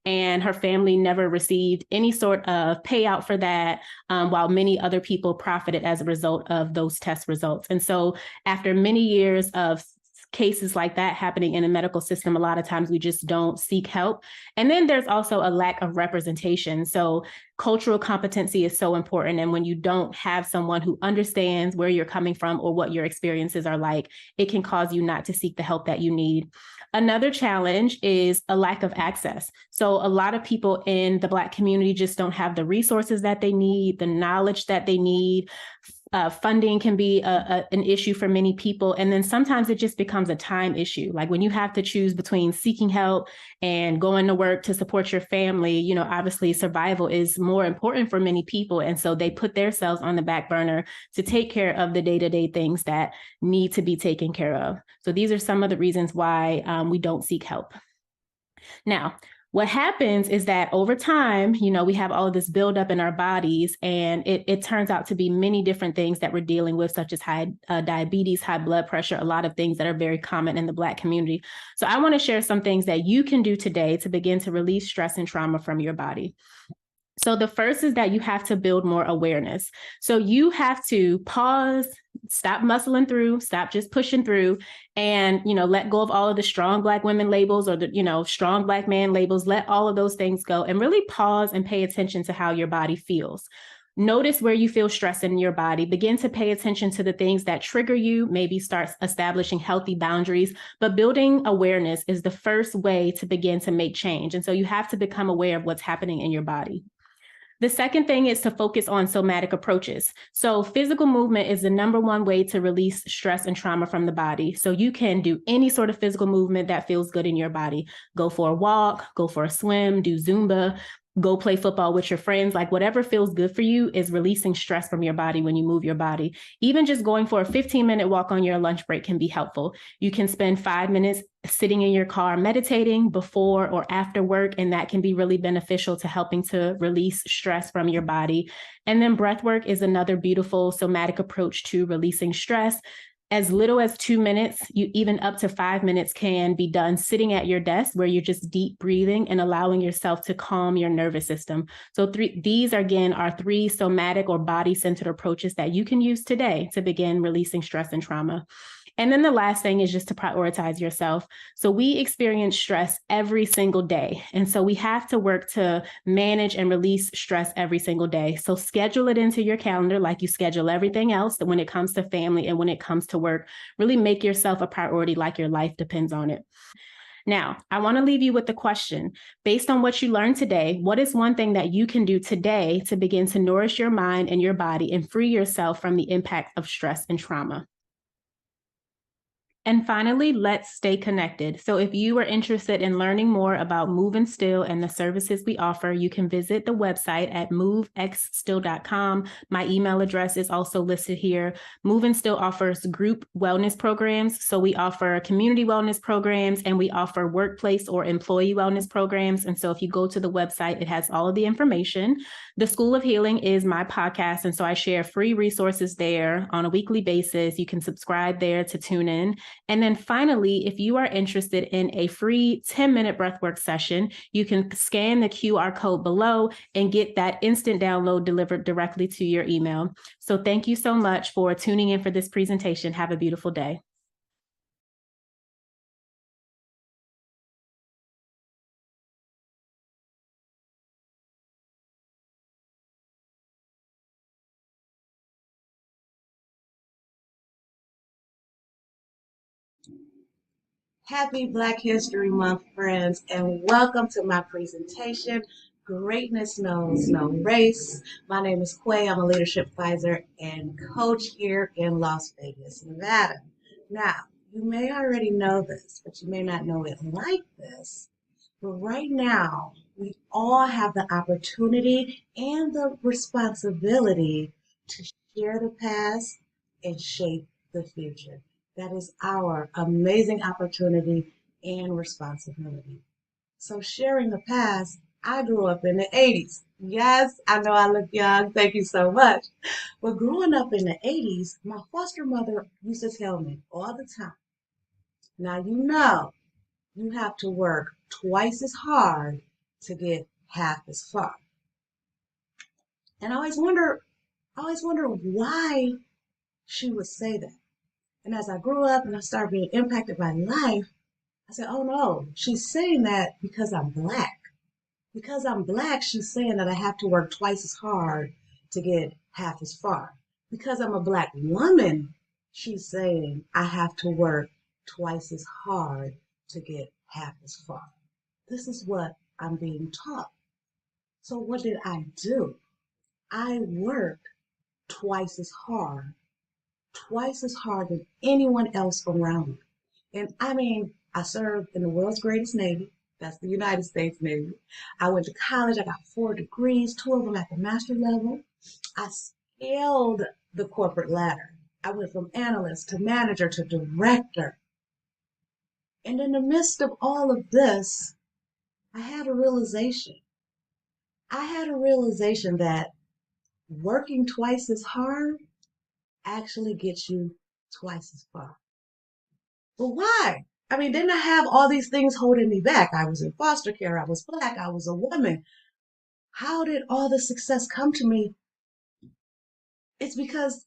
And her family never received any sort of payout for that, while many other people profited as a result of those test results. And so after many years of cases like that happening in the medical system, a lot of times we just don't seek help. And then there's also a lack of representation. So cultural competency is so important. And when you don't have someone who understands where you're coming from or what your experiences are like, it can cause you not to seek the help that you need. Another challenge is a lack of access. So a lot of people in the Black community just don't have the resources that they need, the knowledge that they need. Funding can be an issue for many people. And then sometimes it just becomes a time issue. Like when you have to choose between seeking help and going to work to support your family, obviously survival is more important for many people. And so they put themselves on the back burner to take care of the day-to-day things that need to be taken care of. So these are some of the reasons why we don't seek help. Now, what happens is that over time, we have all of this buildup in our bodies, and it turns out to be many different things that we're dealing with, such as high diabetes, high blood pressure, a lot of things that are very common in the Black community. So I want to share some things that you can do today to begin to release stress and trauma from your body. So the first is that you have to build more awareness. So you have to pause, stop muscling through, stop just pushing through, and, let go of all of the strong Black women labels or the, strong Black man labels. Let all of those things go and really pause and pay attention to how your body feels. Notice where you feel stress in your body. Begin to pay attention to the things that trigger you, maybe start establishing healthy boundaries. But building awareness is the first way to begin to make change. And so you have to become aware of what's happening in your body. The second thing is to focus on somatic approaches. So physical movement is the number one way to release stress and trauma from the body. So you can do any sort of physical movement that feels good in your body. Go for a walk, go for a swim, do Zumba, go play football with your friends. Like whatever feels good for you is releasing stress from your body when you move your body. Even just going for a 15-minute walk on your lunch break can be helpful. You can spend 5 minutes sitting in your car meditating before or after work, and that can be really beneficial to helping to release stress from your body. And then breath work is another beautiful somatic approach to releasing stress. As little as 2 minutes, even up to 5 minutes can be done sitting at your desk where you're just deep breathing and allowing yourself to calm your nervous system. So these again are 3 somatic or body-centered approaches that you can use today to begin releasing stress and trauma. And then the last thing is just to prioritize yourself. So we experience stress every single day. And so we have to work to manage and release stress every single day. So schedule it into your calendar like you schedule everything else when it comes to family and when it comes to work. Really make yourself a priority like your life depends on it. Now, I want to leave you with the question, based on what you learned today, what is one thing that you can do today to begin to nourish your mind and your body and free yourself from the impact of stress and trauma? And finally, let's stay connected. So if you are interested in learning more about Move and Still and the services we offer, you can visit the website at movexstill.com. My email address is also listed here. Move and Still offers group wellness programs. So we offer community wellness programs and we offer workplace or employee wellness programs. And so if you go to the website, it has all of the information. The School of Healing is my podcast. And so I share free resources there on a weekly basis. You can subscribe there to tune in. And then finally, if you are interested in a free 10-minute breathwork session, you can scan the QR code below and get that instant download delivered directly to your email. So thank you so much for tuning in for this presentation. Have a beautiful day. Happy Black History Month, friends, and welcome to my presentation. Greatness knows no race. My name is Quay. I'm a leadership advisor and coach here in Las Vegas, Nevada. Now, you may already know this, but you may not know it like this. But right now, we all have the opportunity and the responsibility to share the past and shape the future. That is our amazing opportunity and responsibility. So sharing the past, I grew up in the 80s. Yes, I know I look young. Thank you so much. But growing up in the 80s, my foster mother used to tell me all the time, now you have to work twice as hard to get half as far. And I always wonder why she would say that. And as I grew up and I started being impacted by life, I said, oh no, she's saying that because I'm Black. Because I'm Black, she's saying that I have to work twice as hard to get half as far. Because I'm a Black woman, she's saying I have to work twice as hard to get half as far. This is what I'm being taught. So what did I do? I worked twice as hard than anyone else around me. And I mean, I served in the world's greatest Navy. That's the United States Navy. I went to college. I got 4 degrees, 2 of them at the master level. I scaled the corporate ladder. I went from analyst to manager to director. And in the midst of all of this, I had a realization. I had a realization that working twice as hard actually gets you twice as far. But why? I mean, didn't I have all these things holding me back? I was in foster care. I was Black. I was a woman. How did all the success come to me? It's because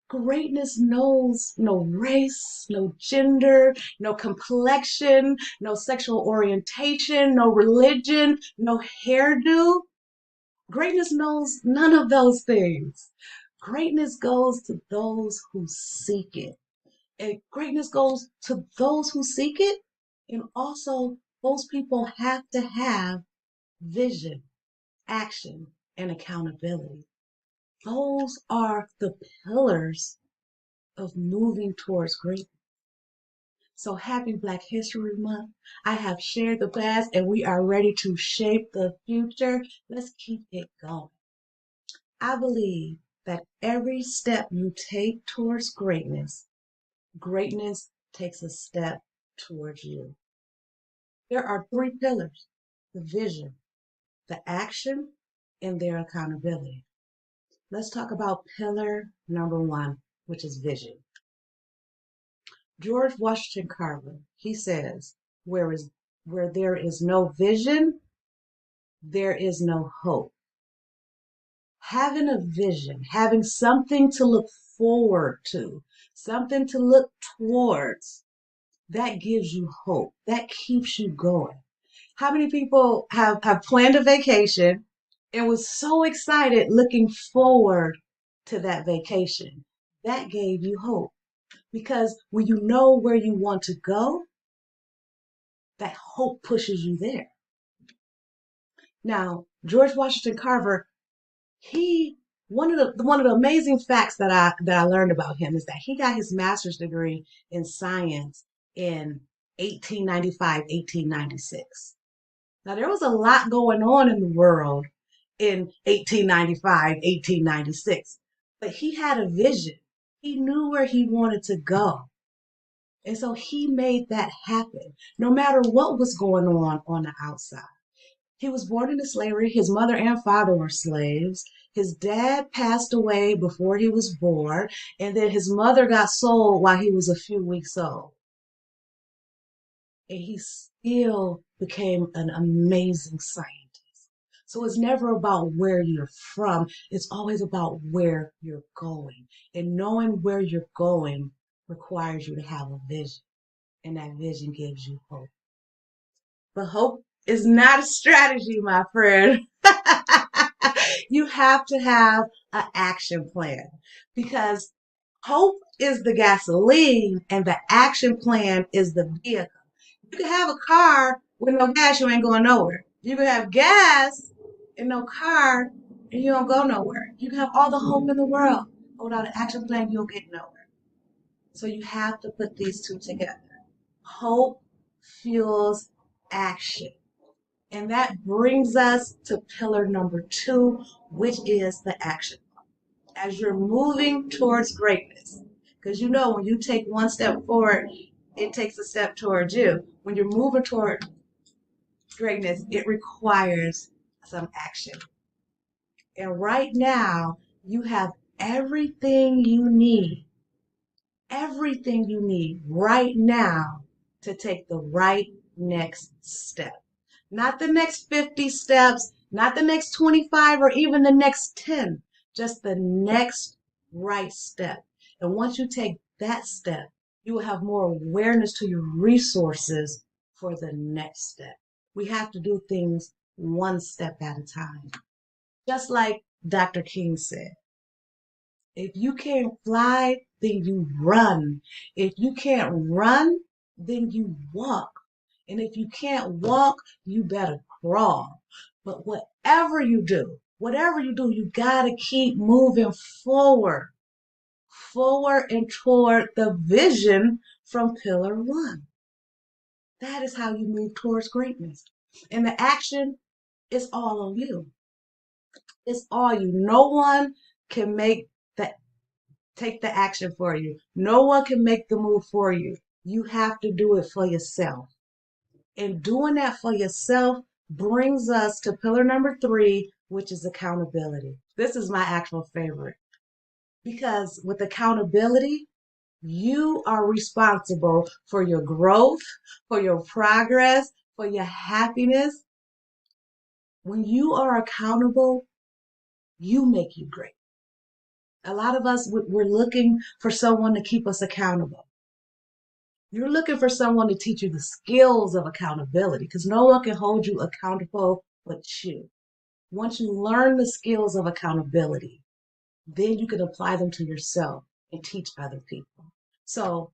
greatness knows no race, no gender, no complexion, no sexual orientation, no religion, no hairdo. Greatness knows none of those things. Greatness goes to those who seek it. And greatness goes to those who seek it. And also, those people have to have vision, action, and accountability. Those are the pillars of moving towards greatness. So happy Black History Month. I have shared the past and we are ready to shape the future. Let's keep it going. I believe that every step you take towards greatness takes a step towards you. There are 3 pillars: the vision, the action, and their accountability. Let's talk about pillar number 1, which is vision. George Washington Carver, he says, where there is no vision, there is no hope. Having a vision, having something to look forward to, something to look towards, that gives you hope. That keeps you going. How many people have planned a vacation and was so excited looking forward to that vacation? That gave you hope. Because when you know where you want to go, that hope pushes you there. Now, George Washington Carver, one of the amazing facts that I learned about him is that he got his master's degree in science in 1895, 1896. Now, there was a lot going on in the world in 1895, 1896, but he had a vision. He knew where he wanted to go. And so he made that happen, no matter what was going on the outside. He was born into slavery. His mother and father were slaves. His dad passed away before he was born, and then his mother got sold while he was a few weeks old. And he still became an amazing scientist. So it's never about where you're from. It's always about where you're going. And knowing where you're going requires you to have a vision. And that vision gives you hope. But hope is not a strategy, my friend. You have to have an action plan, because hope is the gasoline and the action plan is the vehicle. You can have a car with no gas, you ain't going nowhere. You can have gas, and no car, and you don't go nowhere. You can have all the hope in the world, but without an action plan, you'll get nowhere. So you have to put these two together. Hope fuels action. And that brings us to pillar number 2, which is the action. As you're moving towards greatness, because you know when you take one step forward, it takes a step towards you. When you're moving toward greatness, it requires some action. And right now, you have everything you need right now to take the right next step. Not the next 50 steps, not the next 25 or even the next 10, just the next right step. And once you take that step, you will have more awareness to your resources for the next step. We have to do things one step at a time. Just like Dr. King said, if you can't fly, then you run. If you can't run, then you walk. And if you can't walk, you better crawl. But whatever you do, you gotta keep moving forward and toward the vision from pillar 1. That is how you move towards greatness. And the action is all on you. It's all you. No one can take the action for you. No one can make the move for you. You have to do it for yourself. And doing that for yourself brings us to pillar number 3, which is accountability. This is my actual favorite. Because with accountability, you are responsible for your growth, for your progress, for your happiness. When you are accountable, you make you great. A lot of us, we're looking for someone to keep us accountable. You're looking for someone to teach you the skills of accountability because no one can hold you accountable but you. Once you learn the skills of accountability, then you can apply them to yourself and teach other people. So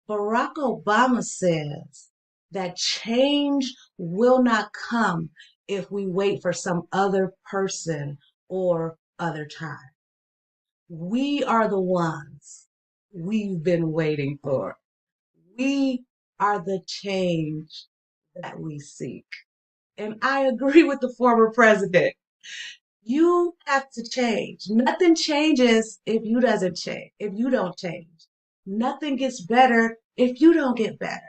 Barack Obama says that change will not come if we wait for some other person or other time. We are the ones we've been waiting for. We are the change that we seek. And I agree with the former president. You have to change. Nothing changes if you don't change. Nothing gets better if you don't get better.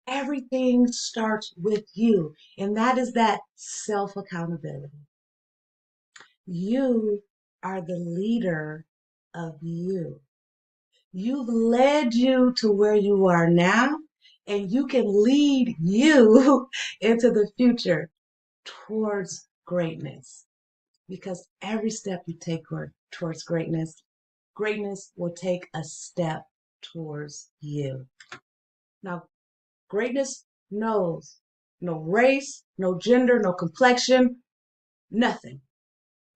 Everything starts with you, and that is that self-accountability. You are the leader of you. You've led you to where you are now, and you can lead you into the future towards greatness. Because every step you take towards greatness will take a step towards you. Now, greatness knows no race, no gender, no complexion, nothing.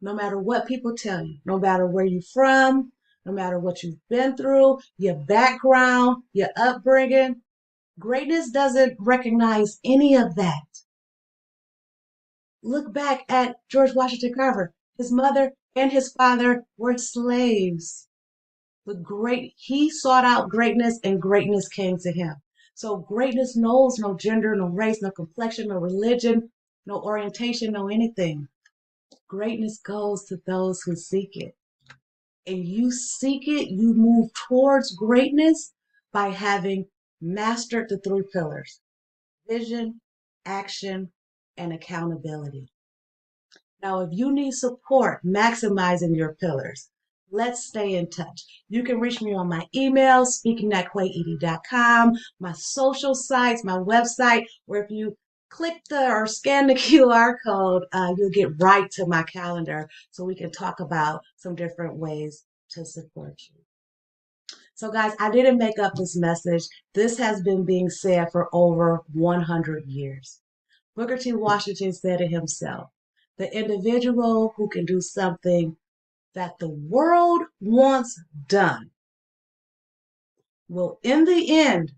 No matter what people tell you, no matter where you're from, no matter what you've been through, your background, your upbringing, greatness doesn't recognize any of that. Look back at George Washington Carver. His mother and his father were slaves. He sought out greatness and greatness came to him. So greatness knows no gender, no race, no complexion, no religion, no orientation, no anything. Greatness goes to those who seek it. And you seek it, you move towards greatness by having mastered the 3 pillars: vision, action, and accountability. Now, if you need support maximizing your pillars, let's stay in touch. You can reach me on my email, speaking@quaed.com, my social sites, my website, where if you click or scan the QR code, you'll get right to my calendar so we can talk about some different ways to support you. So guys, I didn't make up this message. This has been being said for over 100 years. Booker T. Washington said it himself. The individual who can do something that the world wants done will, in the end,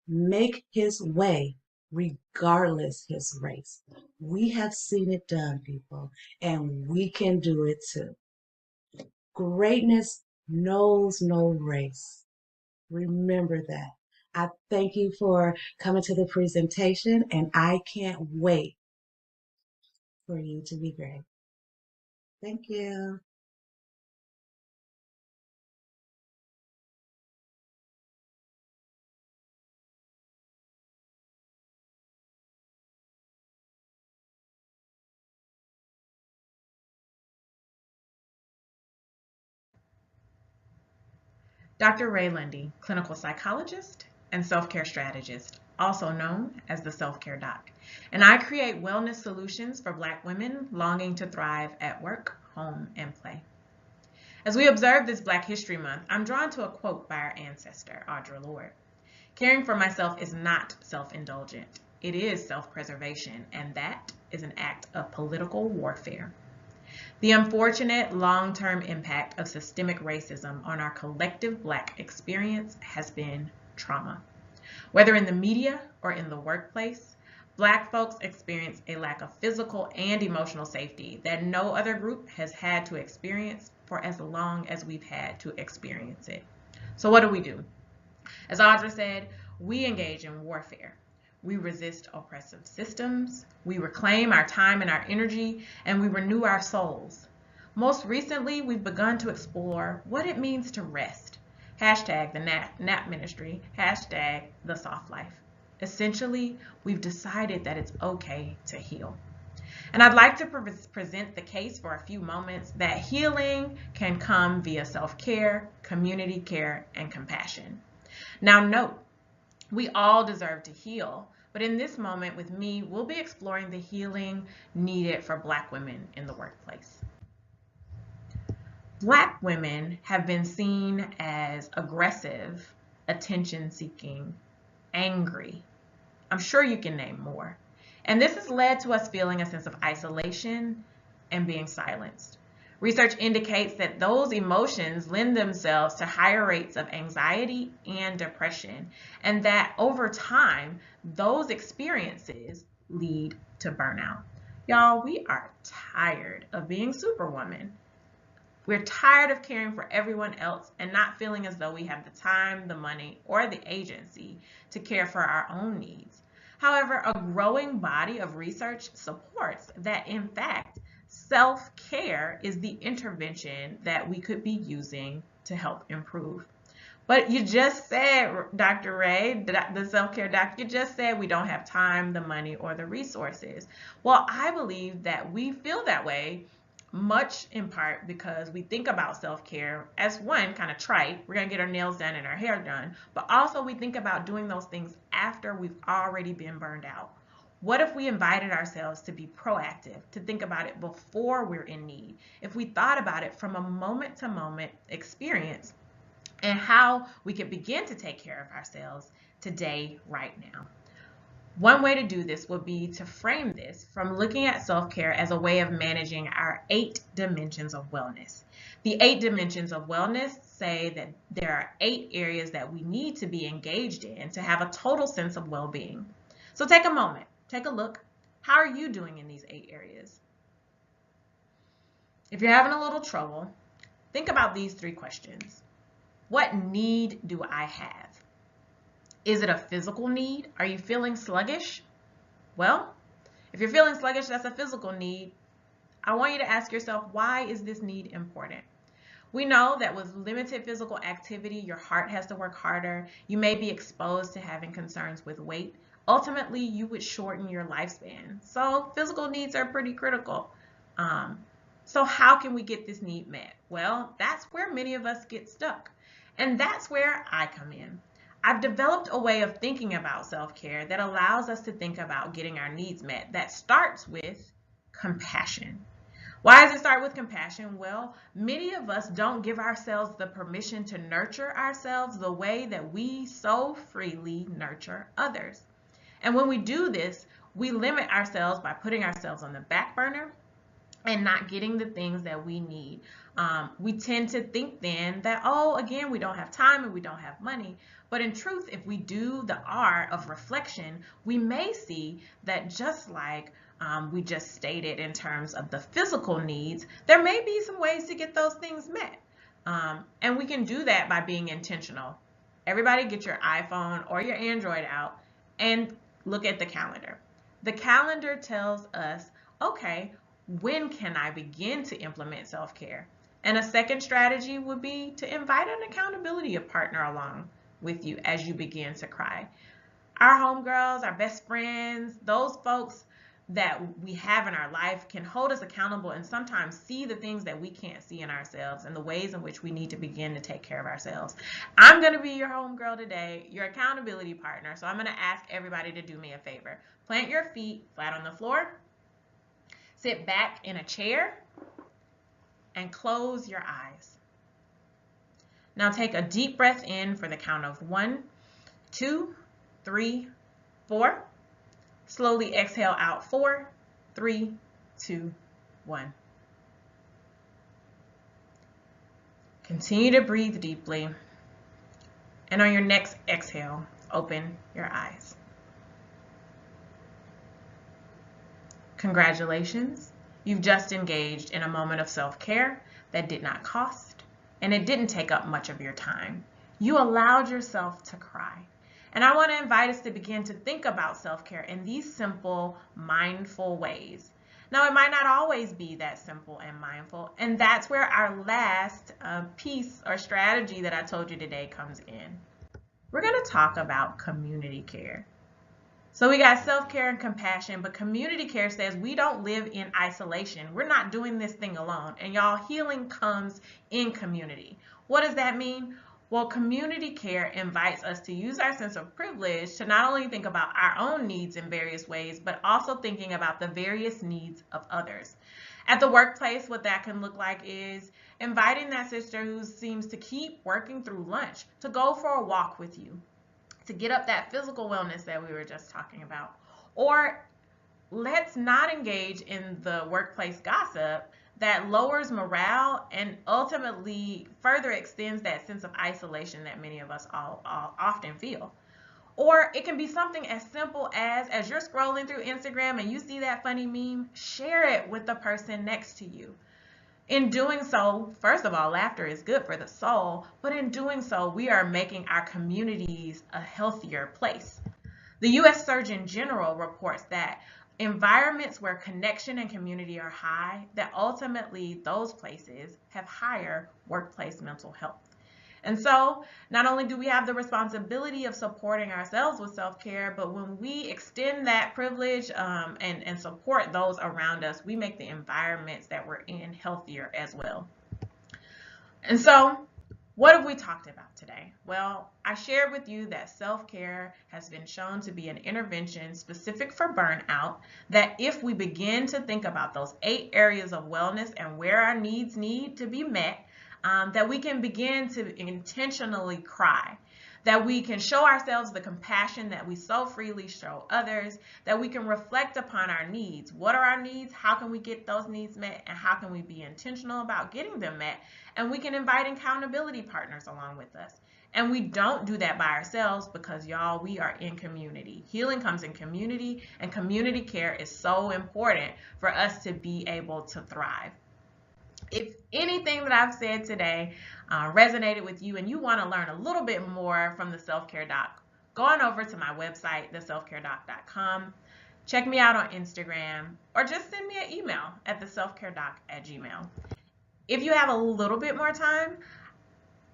make his way regardless his race. We have seen it done, people, and we can do it too. Greatness knows no race. Remember that. I thank you for coming to the presentation, and I can't wait for you to be great. Thank you. Dr. Ray Lundy, clinical psychologist and self-care strategist, also known as the Self-Care Doc. And I create wellness solutions for Black women longing to thrive at work, home, and play. As we observe this Black History Month, I'm drawn to a quote by our ancestor, Augillard Lord. Caring for myself is not self-indulgent. It is self-preservation, and that is an act of political warfare. The unfortunate long-term impact of systemic racism on our collective Black experience has been trauma. Whether in the media or in the workplace, Black folks experience a lack of physical and emotional safety that no other group has had to experience for as long as we've had to experience it. So what do? As Audra said, we engage in warfare. We resist oppressive systems, we reclaim our time and our energy, and we renew our souls. Most recently, we've begun to explore what it means to rest. Hashtag the nap ministry, hashtag the soft life. Essentially, we've decided that it's okay to heal. And I'd like to present the case for a few moments that healing can come via self-care, community care, and compassion. Now note, we all deserve to heal, but in this moment with me, we'll be exploring the healing needed for Black women in the workplace. Black women have been seen as aggressive, attention-seeking, angry. I'm sure you can name more. And this has led to us feeling a sense of isolation and being silenced. Research indicates that those emotions lend themselves to higher rates of anxiety and depression, and that over time, those experiences lead to burnout. Y'all, we are tired of being Superwoman. We're tired of caring for everyone else and not feeling as though we have the time, the money, or the agency to care for our own needs. However, a growing body of research supports that, in fact, self-care is the intervention that we could be using to help improve. But you just said, Dr. Ray, the self-care doctor, you just said we don't have time, the money, or the resources. Well, I believe that we feel that way much in part because we think about self-care as one, kind of trite, we're gonna get our nails done and our hair done, but also we think about doing those things after we've already been burned out. What if we invited ourselves to be proactive, to think about it before we're in need? If we thought about it from a moment-to-moment experience and how we could begin to take care of ourselves today, right now. One way to do this would be to frame this from looking at self-care as a way of managing our 8 dimensions of wellness. The 8 dimensions of wellness say that there are 8 areas that we need to be engaged in to have a total sense of well-being. So take a moment, take a look. How are you doing in these 8 areas? If you're having a little trouble, think about these 3 questions. What need do I have? Is it a physical need? Are you feeling sluggish? Well, if you're feeling sluggish, that's a physical need. I want you to ask yourself, why is this need important? We know that with limited physical activity, your heart has to work harder. You may be exposed to having concerns with weight. Ultimately, you would shorten your lifespan. So physical needs are pretty critical. So how can we get this need met? Well, that's where many of us get stuck. And that's where I come in. I've developed a way of thinking about self-care that allows us to think about getting our needs met that starts with compassion. Why does it start with compassion? Well, many of us don't give ourselves the permission to nurture ourselves the way that we so freely nurture others. And when we do this, we limit ourselves by putting ourselves on the back burner and not getting the things that we need. We tend to think then that, oh, again, we don't have time and we don't have money. But in truth, if we do the R of reflection, we may see that just like we just stated in terms of the physical needs, there may be some ways to get those things met. And we can do that by being intentional. Everybody get your iPhone or your Android out and look at the calendar. The calendar tells us, okay, when can I begin to implement self-care? And a second strategy would be to invite an accountability partner along with you as you begin to cry. Our homegirls, our best friends, those folks that we have in our life can hold us accountable and sometimes see the things that we can't see in ourselves and the ways in which we need to begin to take care of ourselves. I'm going to be your homegirl today, your accountability partner. So I'm going to ask everybody to do me a favor. Plant your feet flat on the floor, sit back in a chair, and close your eyes. Now take a deep breath in for the count of 1, 2, 3, 4. Slowly exhale out 4, 3, 2, 1. Continue to breathe deeply. And on your next exhale, open your eyes. Congratulations. You've just engaged in a moment of self-care that did not cost, and it didn't take up much of your time. You allowed yourself to cry. And I want to invite us to begin to think about self-care in these simple, mindful ways. Now, it might not always be that simple and mindful, and that's where our last piece or strategy that I told you today comes in. We're going to talk about community care. So we got self-care and compassion, but community care says we don't live in isolation. We're not doing this thing alone. And y'all, healing comes in community. What does that mean? Well, community care invites us to use our sense of privilege to not only think about our own needs in various ways, but also thinking about the various needs of others. At the workplace, what that can look like is inviting that sister who seems to keep working through lunch to go for a walk with you, to get up that physical wellness that we were just talking about. Or let's not engage in the workplace gossip that lowers morale and ultimately further extends that sense of isolation that many of us all often feel. Or it can be something as simple as you're scrolling through Instagram and you see that funny meme, share it with the person next to you. In doing so, first of all, laughter is good for the soul, but in doing so, we are making our communities a healthier place. The U.S. Surgeon General reports that environments where connection and community are high, that ultimately those places have higher workplace mental health. And so not only do we have the responsibility of supporting ourselves with self-care, but when we extend that privilege and support those around us, we make the environments that we're in healthier as well. And so what have we talked about today? Well, I shared with you that self-care has been shown to be an intervention specific for burnout, that if we begin to think about those 8 areas of wellness and where our needs need to be met, that we can begin to intentionally cry, that we can show ourselves the compassion that we so freely show others, that we can reflect upon our needs. What are our needs? How can we get those needs met? And how can we be intentional about getting them met? And we can invite accountability partners along with us. And we don't do that by ourselves because, y'all, we are in community. Healing comes in community, and community care is so important for us to be able to thrive. If anything that I've said today resonated with you and you want to learn a little bit more from the Self-Care Doc, go on over to my website, theselfcaredoc.com. Check me out on Instagram or just send me an email at theselfcaredoc@gmail.com. If you have a little bit more time,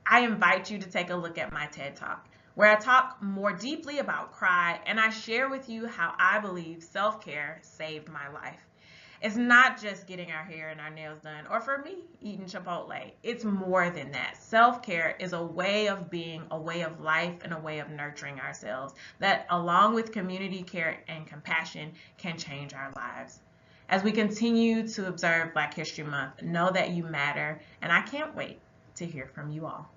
I invite you to take a look at my TED Talk, where I talk more deeply about cry and I share with you how I believe self-care saved my life. It's not just getting our hair and our nails done, or for me, eating Chipotle. It's more than that. Self-care is a way of being, a way of life, and a way of nurturing ourselves that, along with community care and compassion, can change our lives. As we continue to observe Black History Month, know that you matter, and I can't wait to hear from you all.